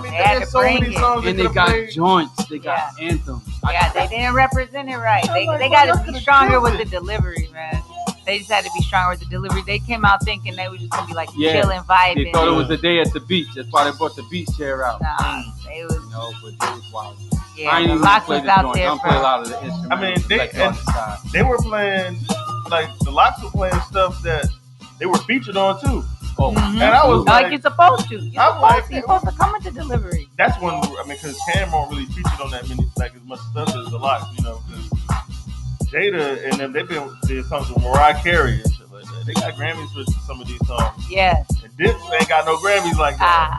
had There's to so bring many it. songs and they they could got play. joints, they got anthems. Yeah, they didn't represent it right. They got to be stronger with the delivery, man. They just had to be stronger with the delivery. They came out thinking they were just gonna be like chilling, vibing. They thought it was a day at the beach. That's why they brought the beach chair out. Nah, they was. But they was wild. Yeah, I ain't the even Lox play was the out joint. there, I'm play a lot of the instruments. I mean, they they were playing, like, the Lox were playing stuff that they were featured on too. Oh, and I was like you're supposed to. You're supposed to come with the delivery. That's when, because Cam won't really featured on that many, like, as much stuff as the Lox, because Jada and them, they've been did songs with Mariah Carey and shit like that. They got Grammys for some of these songs. Yeah. And Dip ain't got no Grammys like that.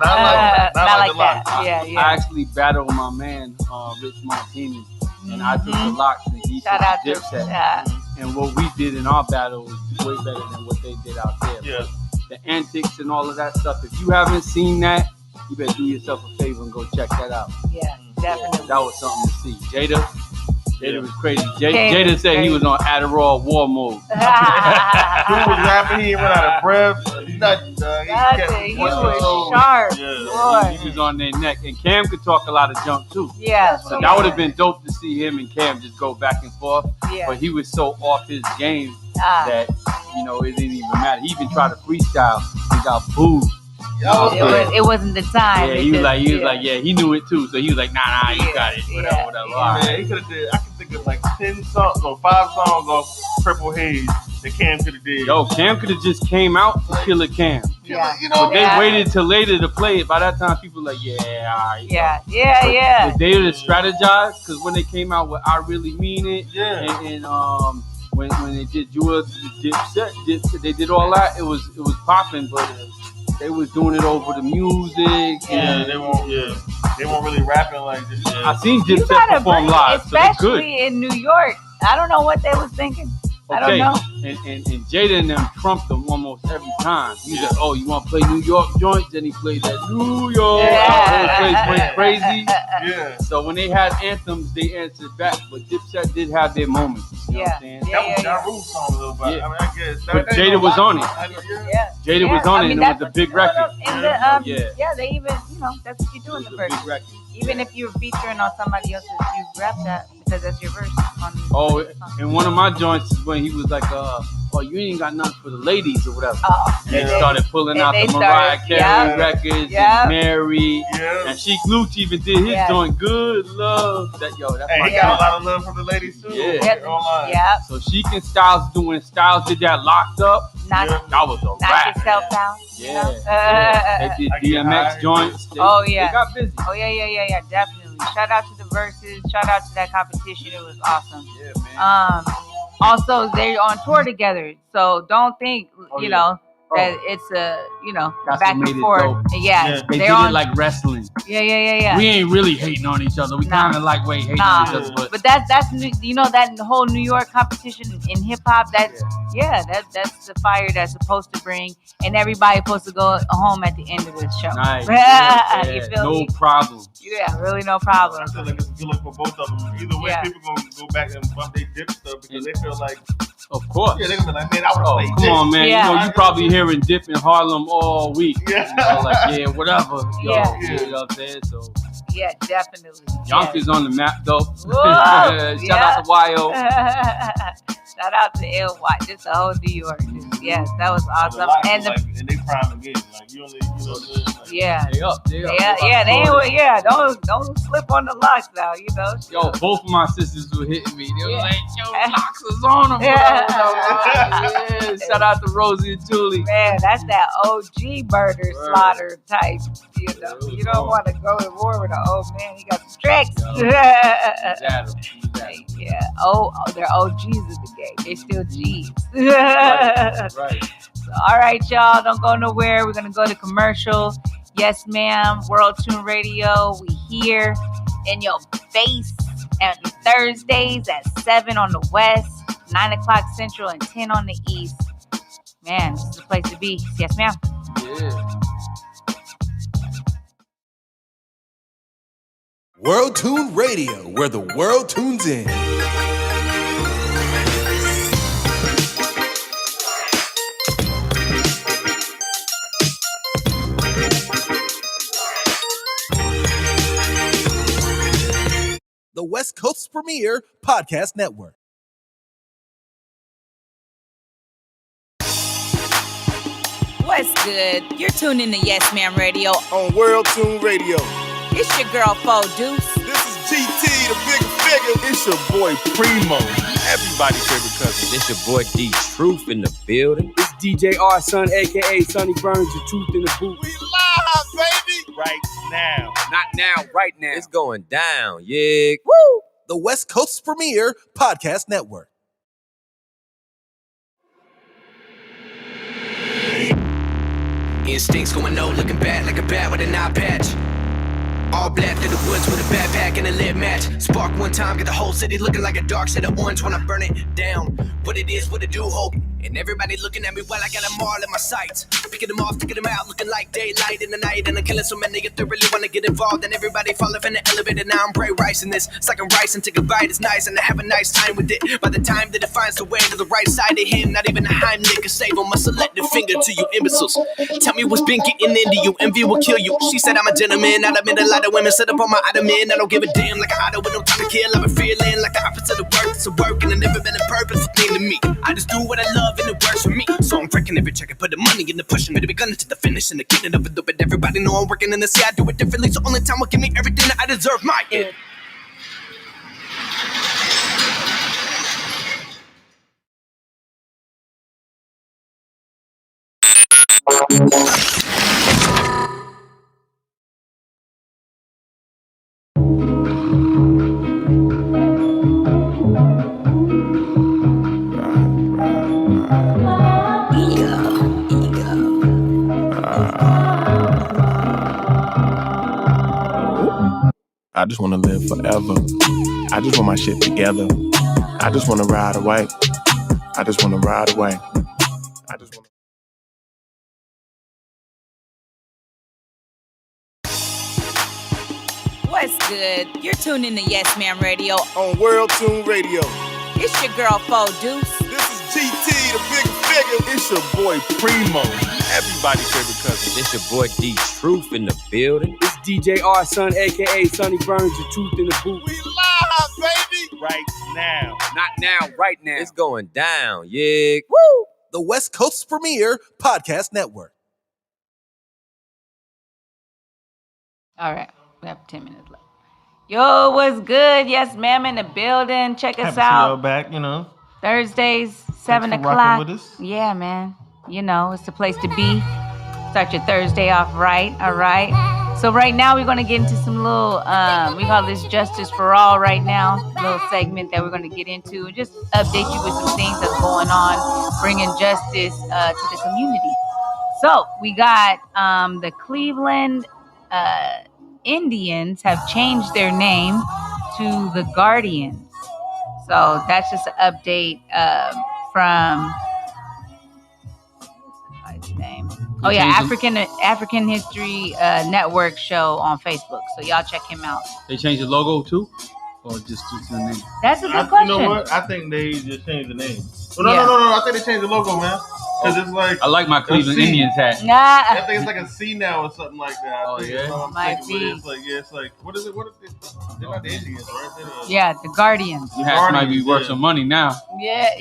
Not like the Lox. Yeah. I actually battled my man, Rich Martini, and I took the Lox and he took the Dipset. And what we did in our battle was way better than what they did out there. Yeah. The antics and all of that stuff. If you haven't seen that, you better do yourself a favor and go check that out. Yeah, definitely. Yeah, that was something to see. Jada was crazy. Jada said he was on Adderall war mode. Dude was rapping, he went out of breath. He was sharp. Yeah. He was on their neck. And Cam could talk a lot of junk too. Yeah. So that would have been dope to see him and Cam just go back and forth. Yeah. But he was so off his game that, it didn't even matter. He even tried to freestyle. He got booed. It wasn't the time. Yeah, he was like, he knew it too. So he was like, nah, you got it. Whatever. Man, he could have did, I can think of like 10 songs or 5 songs off Purple Haze that Cam could have did. Yo, Cam could have just came out to Killer Cam. Yeah. But they waited till later to play it. By that time, people were like, yeah. Yeah. They would have strategized, because when they came out with I Really Mean It, and when they did Dipset, they did all that, it was popping, but they was doing it over the music. Yeah, they weren't really rapping like this. Yeah. I seen Dipset perform live, so they good. Especially in New York. I don't know what they was thinking. I don't know. And Jada and them trumped them almost every time. He said, "Oh, you want to play New York joints?" Then he played that New York. The whole place went crazy. Yeah. So when they had anthems, they answered back. But Dipset did have their moments. You know what I'm saying? That was Ja Rule's song though, but I mean, I guess. But Jada was on it. Jada was on it, and it was a big record. They even, that's what you do in the verse. Even if you're featuring on somebody else's, you rap that because that's your verse. And one of my joints is when he was like, you ain't got nothing for the ladies or whatever. And they started pulling out the Mariah Carey records, and Mary, and Sheik Luch even did his joint, Good Love. That's he got a lot of love from the ladies too. Yeah. So Sheik and Styles did that Locked Up. That was a rap. Knock yourself down. They did DMX joints. They got busy. Yeah, definitely. Shout out to the verses. Shout out to that competition. It was awesome. Yeah, man. Also, they're on tour together, so don't think that it's That's back what and made forth. it dope. Yeah, They did it like wrestling. Yeah. We ain't really hating on each other. We kind of like hating on each other. But that's that whole New York competition in hip hop. That's the fire that's supposed to bring, and everybody supposed to go home at the end of the show. Nice. You feel me? No problem. Yeah, really no problem. I feel like it's a good look for both of them. Either way, people gonna go back and bump their Dip stuff because they feel like. Of course. Yeah, they're gonna be like, man, I would have played Come on, man. Yeah. You probably hearing Dip in Harlem all week. Yeah. Whatever. Yeah. You know what I'm saying? So. Yeah, definitely. Yonkers on the map, though. Whoa, Shout out to YO. Shout out to LY. Just the whole New York. Yes, that was awesome. And they prime again. Like, you only, yeah. They up. Don't slip on the Lox now, Yo, both of my sisters were hitting me. They were like, yo, Lox is on them. Shout out to Rosie and Julie. Man, that's that OG murder slaughter type. You don't want to go to war with an old man. He got some tricks. Yeah. They're OGs of the game. They still G's. Right. So, all right, y'all. Don't go nowhere. We're gonna go to commercial. Yes, ma'am. World Tune Radio. We here in your face And Thursdays at 7 on the West, 9 o'clock Central, and 10 on the East. Man, this is the place to be. Yes, ma'am. Yeah. World Tune Radio, where the world tunes in. The West Coast's premier podcast network. What's good? You're tuned in to Yes Ma'am Radio On World Tune Radio. It's your girl, Fo Deuce. This is GT, the big figure. It's your boy Primo, everybody's favorite cousin. It's your boy D Truth in the building. It's DJ R Son, aka Sonny Burns, the truth in the boot. We live, baby. Right now. Not now, right now. It's going down, yeah. Woo! The West Coast's premier podcast network. Instincts going low, looking bad like a bat with an eye patch. All black through the woods with a backpack and a lit match. Spark one time, get the whole city looking like a dark shade of orange when I burn it down. What it is, what it do, hope. And everybody looking at me while I got them all in my sights. Picking them off, taking them out, looking like daylight in the night. And I'm killing so many if they really want to get involved. And everybody falling from the elevator, now I'm bright rice in this. It's like I'm rice and take a bite, it's nice. And I have a nice time with it. By the time that it finds the way to the right side of him, not even a Heimlich can save him. A selective finger to you imbeciles. Tell me what's been getting into you, envy will kill you. She said I'm a gentleman, I admit a lot of women set up on my ottoman. I don't give a damn like an auto with no time to kill. I've been feeling like the opposite of work, it's a work. And it never been a purpose thing to me. I just do what I love and it works for me. So I'm freaking every check and put the money in the pushing. Ready to be gunning to the finish and the getting of it. But everybody know I'm working in the sea. I do it differently. So only time will give me everything that I deserve. My end. I just wanna live forever. I just want my shit together. I just wanna ride away. I just wanna ride away. I just wanna. What's good? You're tuned in to Yes Ma'am Radio On World Tune Radio. It's your girl, Fo Deuce. This is GT, the big figure. It's your boy Primo, everybody's favorite cousin. It's your boy D Truth in the building. It's DJ R Son, aka Sonny Burns, the truth in the boot. We live, baby. Right now. Not now, right now. It's going down, yeah. Woo! The West Coast's premier podcast network. All right, we have 10 minutes left. Yo, what's good? Yes, ma'am, in the building. Check us Happy to see y'all out. back, you know. Thursdays, 7 for rocking o'clock. with us. Yeah, man. You know, it's the place to be. Start your Thursday off right. All right. So right now we're going to get into some little, we call this Justice for All right now. Little segment that we're going to get into. Just update you with some things that's going on. Bringing justice to the community. So we got the Cleveland Indians have changed their name to the Guardians. So that's just an update from what's his name? Oh yeah, African History Network show on Facebook. So y'all check him out. They changed the logo too, or just the name? That's a good question. You know what? I think they just changed the name. No. I think they changed the logo, man. Because it's like I like my Cleveland Indians hat. Nah. I think it's like a C now or something like that. Oh yeah, might be. It's like what is it? What is it? They're not the Indians, right? Yeah, the Guardians. Your hats might be worth some money now. Yeah.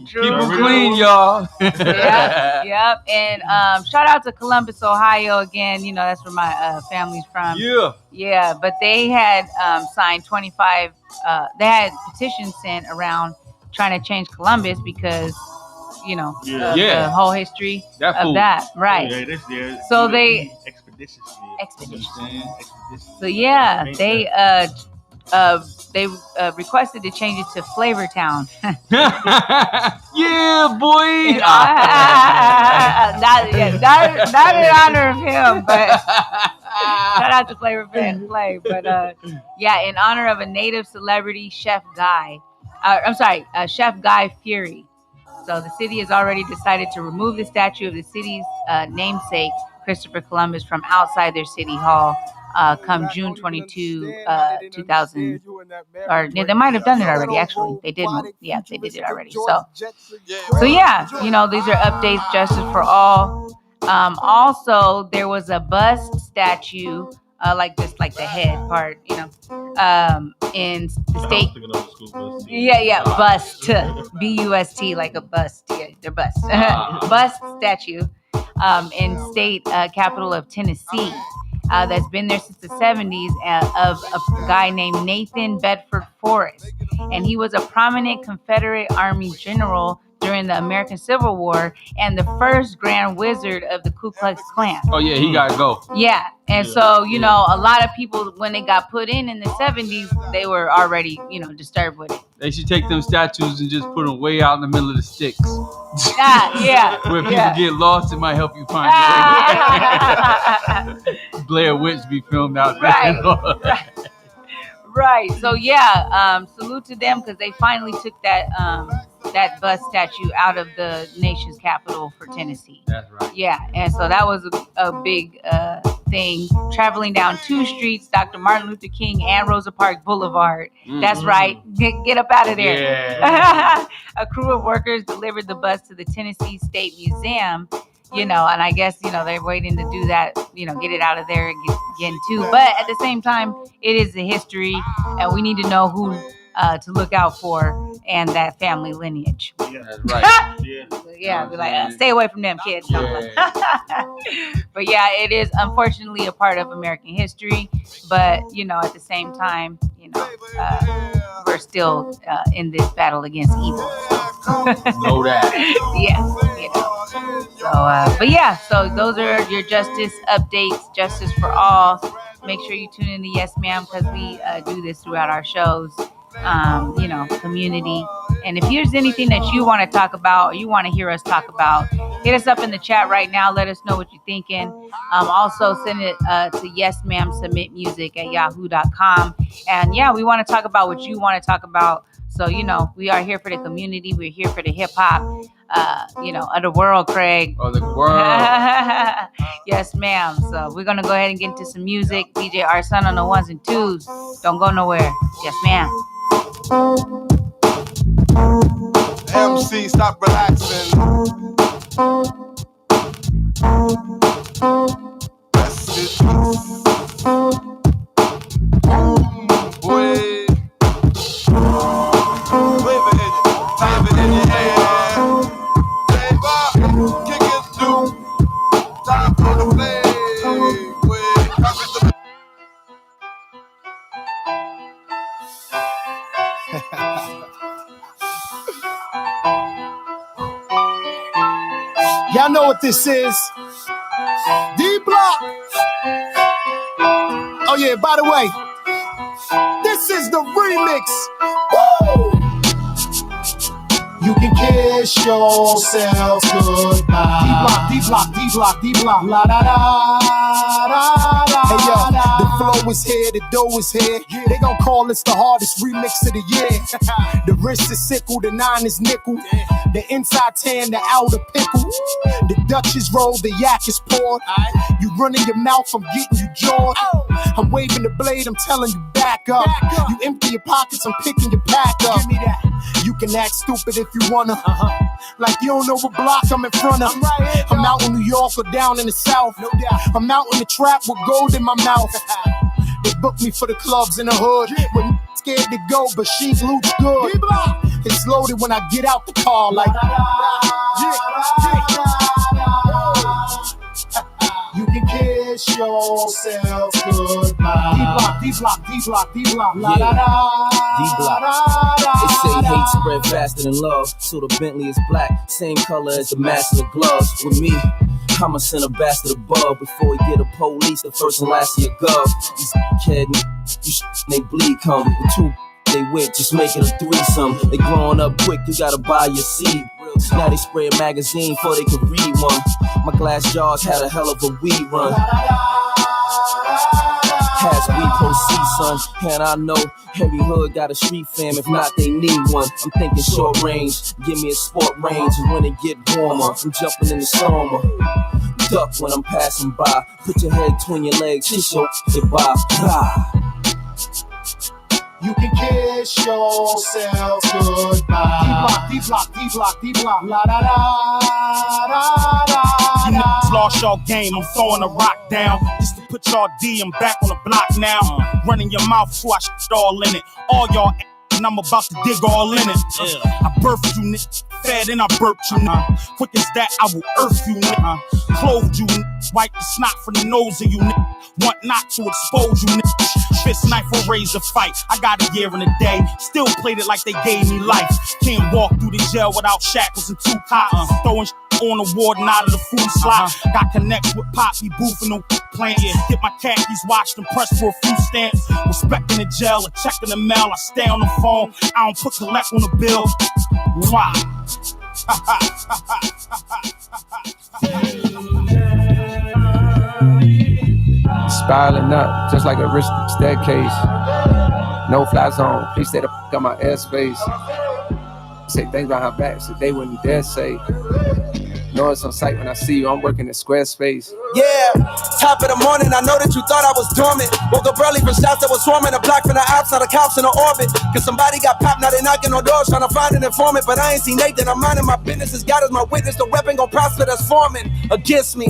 True. Keep them clean, y'all. Yep. And shout out to Columbus, Ohio again. You know, that's where my family's from. Yeah, but they had signed 25. They had petitions sent around trying to change Columbus because, you know, the whole history of that. Right. So they expeditiously. So yeah, they requested to change it to Flavortown. Yeah, boy. Not in honor of him, but Shout out to Flavor Flav. But yeah, in honor of a native celebrity, Chef Guy Fury. So the city has already decided to remove the statue of the city's namesake, Christopher Columbus, from outside their city hall come June 22, 2000. Or they might have done it already, actually. They did. Yeah, they did it already. So yeah, these are updates, justice for all. Also, there was a bust statue, like the head part, in the state. Yeah, bust. B-U-S-T, like a bust. Yeah, they're bust. Bust statue in state capital of Tennessee. That's been there since the 70s of a guy named Nathan Bedford Forrest. And he was a prominent Confederate Army general during the American Civil War and the first Grand Wizard of the Ku Klux Klan. Oh, yeah, he got to go. Yeah. And so, a lot of people, when they got put in the 70s, they were already, disturbed with it. They should take them statues and just put them way out in the middle of the sticks. Yeah. Where people get lost, it might help you find your way. Blair Witch be filmed out there. Right. So, yeah, salute to them because they finally took that bust statue out of the nation's capital for Tennessee. That's right. Yeah. And so that was a big thing. Traveling down 2 streets, Dr. Martin Luther King and Rosa Parks Boulevard. Mm-hmm. That's right. Get up out of there. Yeah. A crew of workers delivered the bust to the Tennessee State Museum. And I guess, they're waiting to do that, get it out of there again too. But at the same time, it is the history and we need to know who to look out for and that family lineage. Yeah, that's right. Yeah, be like, stay away from them kids. Yeah. But yeah, it is unfortunately a part of American history. But, at the same time, we're still in this battle against evil. Know that. Yes, So, but yeah, so those are your justice updates, justice for all. Make sure you tune in to Yes Ma'am because we do this throughout our shows. Community. And if there's anything that you want to talk about or you want to hear us talk about, hit us up in the chat right now. Let us know what you're thinking. Also send it to yesmamsubmitmusic@yahoo.com. And yeah, we want to talk about what you want to talk about. So, we are here for the community. We're here for the hip hop, of the world, Craig. Oh, the world. Yes, ma'am. So we're going to go ahead and get into some music. DJ Arson on the 1s and 2s. Don't go nowhere. Yes, ma'am. MC, stop relaxing. Rest in peace. Boy. Flavor in it. Flavor in your hand. Flavor. Kick it through. Time for the play. Come with the Y'all know what this is. DBlock. Oh yeah, by the way, this is the remix. Woo! You can kiss yourself goodbye. D-block, la da da da da. Hey yo, the flow is here, the dough is here. They gon' call this the hardest remix of the year. The wrist is sickle, the 9 is nickel. The inside tan, the outer pickle. The Dutch is rolled, the yak is poured. You running your mouth, I'm getting you jawed. I'm waving the blade, I'm telling you back up. You empty your pockets, I'm picking your pack up. Give me that. You can act stupid if you wanna. Like you don't know what block I'm in front of. I'm out in New York or down in the South. I'm out in the trap with gold in my mouth. They booked me for the clubs in the hood. When scared to go, but she looks good. It's loaded when I get out the car like you can kiss yourself goodbye. D-block, la da da. D-block. They say hate spread faster than love, so the Bentley is black, same color as the master of gloves. With me, I'ma send a bastard above before we get a police, the first and last of your gov. These kid, they bleed come. The 2 they with, just make it a threesome. They growing up quick, you gotta buy your seed. Now they spray a magazine before they can read one. My glass jars had a hell of a weed run. As we proceed, son, and I know every hood got a street fam. If not, they need one. I'm thinking short range, give me a sport range. And when it get warmer, I'm jumping in the stormer. Duck when I'm passing by. Put your head between your legs, kiss your goodbye. You can kiss yourself goodbye. D-block, la da da da. You niggas lost y'all game, I'm throwing a rock down. Just to put y'all D, I'm back on the block now. Running your mouth so I shit all in it. All y'all and I'm about to dig all in it. I birthed you, nigga. Fed and I burped you, nigga. Quick as that, I will earth you, nigga. Clothed you, nigga. Wipe the snot from the nose of you, nigga. Want not to expose you, nigga. Fist knife or razor fight. I got a year and a day. Still played it like they gave me life. Can't walk through the jail without shackles and 2 cops. Throwing on the warden out of the food slot. Got connects with Poppy, boofing on plant. Get my khakis washed and pressed for a few stamps. Respecting the jail or checking the mail. I stay on the phone. I don't put collect on the bill. Why? Spiraling up, just like a rich staircase. No fly zone, please stay the f*** on my airspace. Say things behind her back, so they wouldn't dare say. Know it's on sight when I see you, I'm working at Squarespace. Yeah, top of the morning, I know that you thought I was dormant. Woke up early for shots that was swarming. A block from the outside, the cops in the orbit. Cause somebody got popped, now they knocking on doors trying to find an informant. But I ain't seen Nathan, I'm minding my business. As God is my witness, the weapon gon' prosper that's forming against me.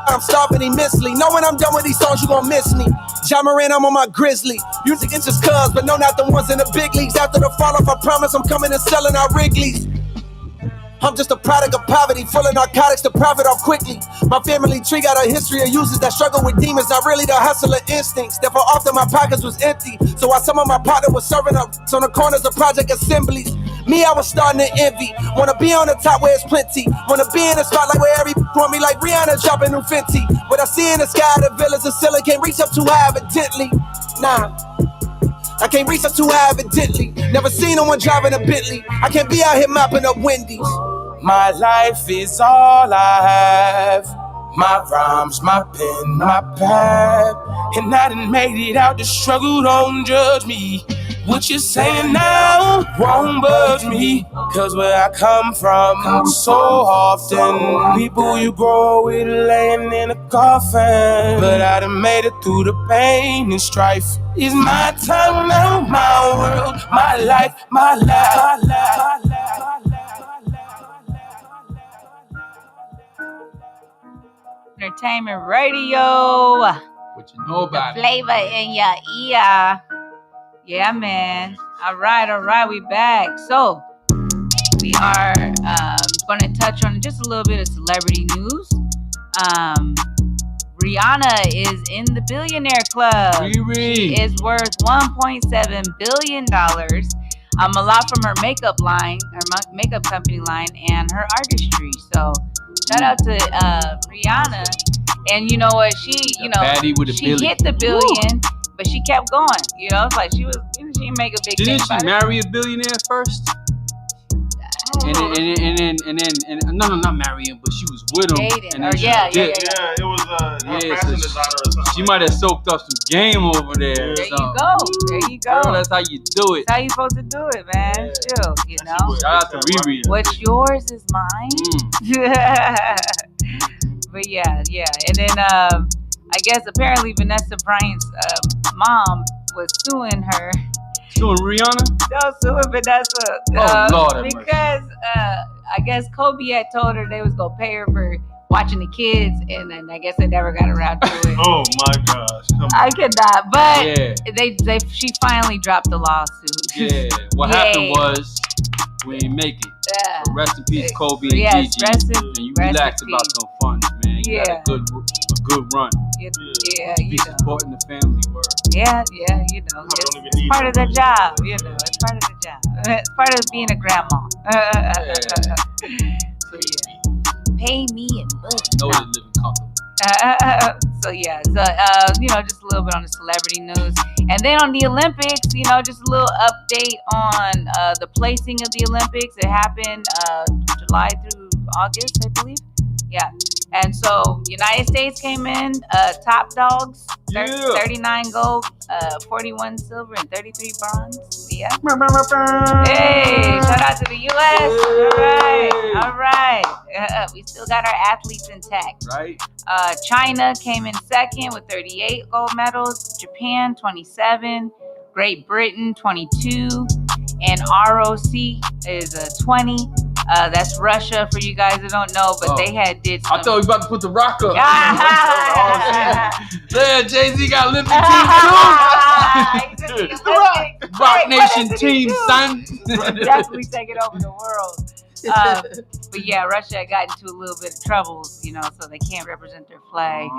I'm starving immensely. Knowing I'm done with these songs, you gon' miss me. John Moran, I'm on my grizzly. Music is just cuz, but no, not the ones in the big leagues. After the fall off, I promise I'm coming and selling out Wrigley's. I'm just a product of poverty, full of narcotics to profit off quickly. My family tree got a history of users that struggle with demons, not really the hustler instincts. Therefore, often my pockets was empty. So while some of my partner was serving up on the corners of project assemblies, me, I was starting to envy. Wanna be on the top where it's plenty. Wanna be in the spotlight where every want me like Rihanna dropping new Fenty. What I see in the sky, the villas of Scylla can't reach up too high evidently. Nah. I can't reach up too high evidently. Never seen no one driving a Bentley. I can't be out here mopping up Wendy's. My life is all I have. My rhymes, my pen, my pad. And I done made it out the struggle, don't judge me. What you saying now won't budge me. Cause where I come from, so often people you grow with laying in a coffin. But I done made it through the pain and strife. It's my time now, my world, my life, my life, my life, my life. Entertainment Radio. What you know about the flavor in your ear. Yeah, man. All right. We back. So we are going to touch on just a little bit of celebrity news. Rihanna is in the billionaire club. She is worth $1.7 billion. A lot from her makeup line, her makeup company line, and her artistry. So shout out to Rihanna. And you know what? She hit the billion, but she kept going. You know, it's like she didn't make a big thing. Didn't she marry a billionaire first? And then not marry him, but she was with him. Dating. It was fashion designer or something. She might have soaked up some game over there. There you go. Girl, that's how you do it. That's how you supposed to do it, man. Chill, you know. Shout out to Riri. What's yours is mine. But yeah. And then I guess apparently Vanessa Bryant's mom was suing her. Suing Rihanna? No, suing Vanessa. Lord, because I guess Kobe had told her they was gonna pay her for watching the kids, and then I guess they never got around to it. Oh my gosh! I cannot. But she finally dropped the lawsuit. Yeah. What happened was we ain't make it. Yeah. So rest in peace, Kobe and yes, Gigi. And you relax about some funds, man. You had a good run. Be supporting the family work. Yeah, you know. It's part of the job, you know. It's part of the job. It's part of being a grandma. So yeah. Pay me in money. Know they're living comfortable. Just a little bit on the celebrity news. And then on the Olympics, just a little update on the placing of the Olympics. It happened July through August, I believe. Yeah. And so United States came in, top dogs, 39 gold, 41 silver, and 33 bronze. Yeah. Hey, shout out to the U.S. All right. We still got our athletes intact. Right. China came in second with 38 gold medals. Japan, 27. Great Britain, 22. And ROC is 20. That's Russia for you guys that don't know, but they did some. I thought we were about to put the rock up. Yeah, Jay-Z got Olympic team too. Rock Nation team, son. Definitely taking over the world. But yeah, Russia got into a little bit of trouble, so they can't represent their flag.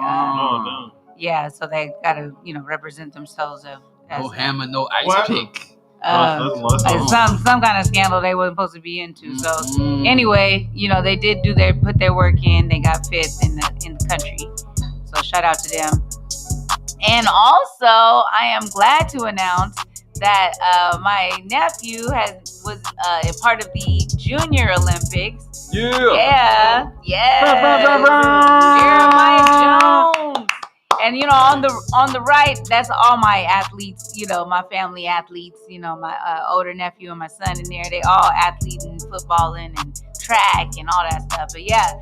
Yeah, so they got to, represent themselves as no hammer, no ice pick. Some kind of scandal they weren't supposed to be into. So anyway, they did put their work in. They got fifth in the country. So shout out to them. And also, I am glad to announce that my nephew was a part of the Junior Olympics. Yeah. Jeremiah Jones. And on the right, that's all my athletes, my family athletes, my older nephew and my son in there. They all athletes in footballing and track and all that stuff. But yeah,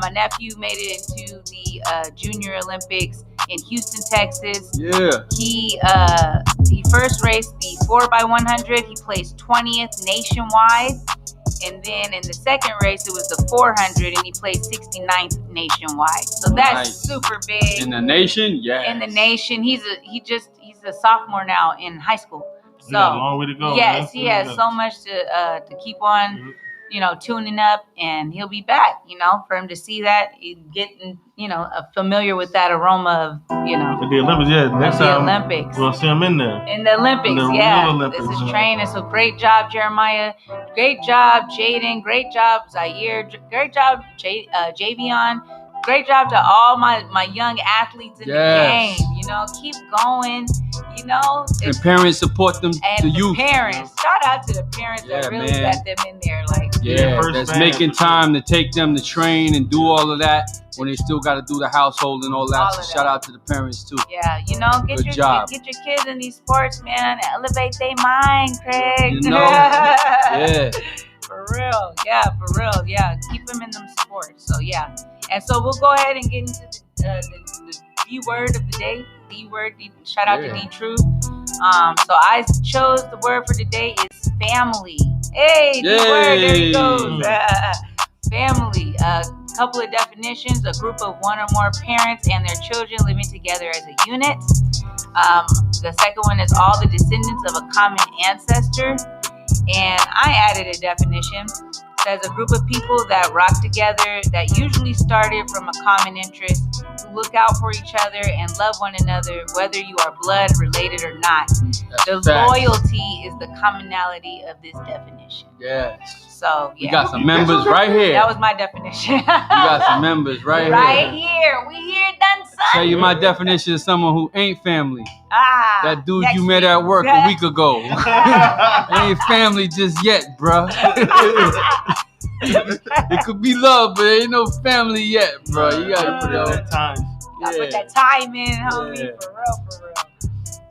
my nephew made it into the Junior Olympics in Houston, Texas. Yeah. He first raced the 4x100. He placed 20th nationwide. And then in the second race, it was the 400, and he placed 69th nationwide. So that's super big. In the nation, yeah. In the nation, he's a sophomore now in high school. So he got a long way to go. Yes, he has so much to keep on, tuning up, and he'll be back. For him to see that, getting familiar with that aroma of At the Olympics, next time Olympics. we'll see him in there. In the Olympics, real Olympics, this is training. So great job, Jeremiah. Great job, Jaden. Great job, Zaire. Great job, Javion. Great job to all my young athletes in the game. Keep going. And parents support them. And the youth. Parents, shout out to the parents that really got them in there. That's making time to take them to train and do all of that when they still got to do the household and all that. So shout out to the parents too. Yeah, get your kids in these sports, man. Elevate their mind, Craig. Yeah. For real, yeah. Keep them in them sports. So yeah, and so we'll go ahead and get into the D word of the day. D word. Shout out to D Truth. So I chose the word for today is family. Hey, D word. There he goes. Family. A couple of definitions: a group of one or more parents and their children living together as a unit. The second one is all the descendants of a common ancestor. And I added a definition. It says a group of people that rock together that usually started from a common interest, who look out for each other and love one another, whether you are blood related or not. Loyalty is the commonality of this definition. Yes. So, yeah. You got some members right here. That was my definition. You got some members right here. Right here. We here done, son. Tell you my definition is someone who ain't family. That dude you met at work Yeah. a week ago. Ain't family just yet, bruh. It could be love, but ain't no family yet, bro. You gotta put that time. Gotta put that time in, homie. For real.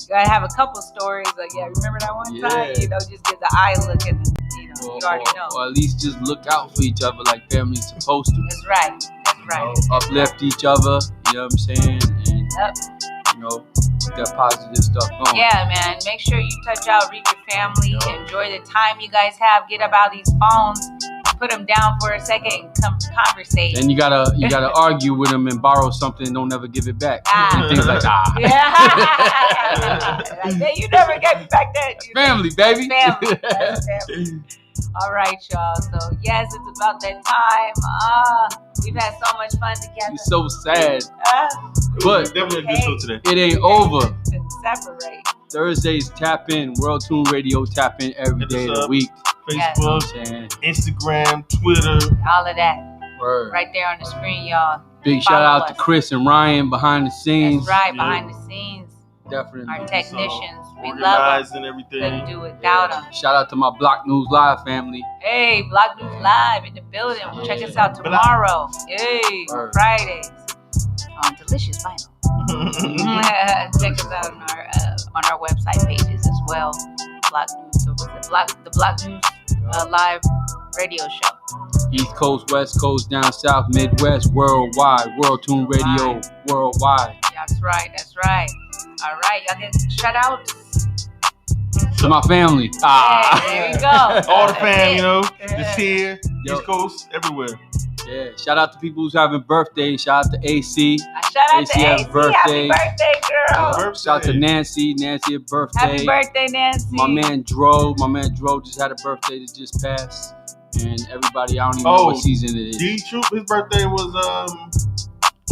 You gotta have a couple stories. Remember that one time? Just get the eye look and, you already know. Or at least just look out for each other like family's supposed to. That's right. Uplift each other, you know what I'm saying? And, get that positive stuff going. Yeah, man. Make sure you touch out, read your family, enjoy the time you guys have. Get up out of these phones, put them down for a second, and come conversate. And you gotta argue with them and borrow something and don't ever give it back. And things like Hey, you never gave me back that. Family, baby. Family. That's family. All right, y'all. So yes, it's about that time. We've had so much fun together. You're so sad. But definitely a good show today. It ain't over. Separate. Thursdays tap in. World Tune Radio tap in every day of the week. Facebook, Instagram, Twitter. All of that. Word. Right there on the screen, y'all. Big shout out to Chris and Ryan behind the scenes. That's right, behind the scenes. Definitely. Our technicians. We love Organized them. and everything. Couldn't do without them. Shout out to my Block News Live family. Hey, Block News Live in the building. Check us out tomorrow. Hey, Fridays on Delicious Vinyl. Check us out on our website pages as well. Block News, the Block News Live radio show. East Coast, West Coast, down south, Midwest, worldwide. World Tune Radio, worldwide. That's right. All right, y'all get shout out to my family. There you go. All the fam, you know, just here, East Coast, everywhere. Yeah, shout out to people who's having birthdays. Shout out to AC. Shout out to AC. Happy birthday, girl. Shout out to Nancy. Nancy, a birthday. Happy birthday, Nancy. My man Dro just had a birthday that just passed. And everybody, I don't even know what season it is. D-Troop, his birthday was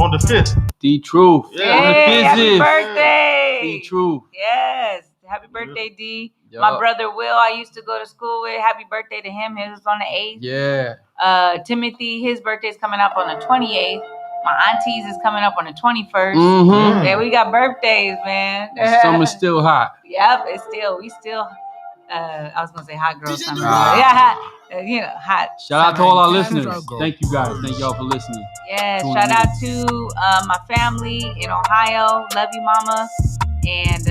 on the 5th. D-Truth. Yeah. On the 5th. Happy birthday. D-Truth. Yes. Happy birthday, D. Yup. My brother Will, I used to go to school with. Happy birthday to him. His was on the 8th. Yeah. Timothy, his birthday's coming up on the 28th. My auntie's is coming up on the 21st. Mm-hmm. Yeah, we got birthdays, man. Summer's still hot. Yep, we still, I was going to say hot girl summer. Yeah, hot. Shout out to all our listeners. Thank you guys. Thank y'all for listening. Yeah, shout out to my family in Ohio. Love you, mama. And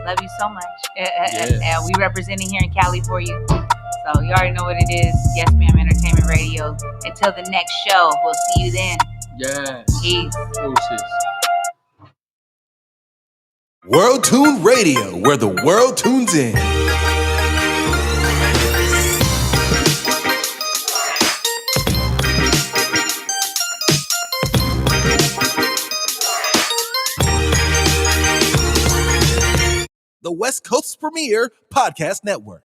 love you so much. And we representing here in Cali for you. So you already know what it is. Yes, ma'am, Entertainment Radio. Until the next show, we'll see you then. Yes. Peace. Deuces. World Tune Radio, where the world tunes in. The West Coast's premier podcast network.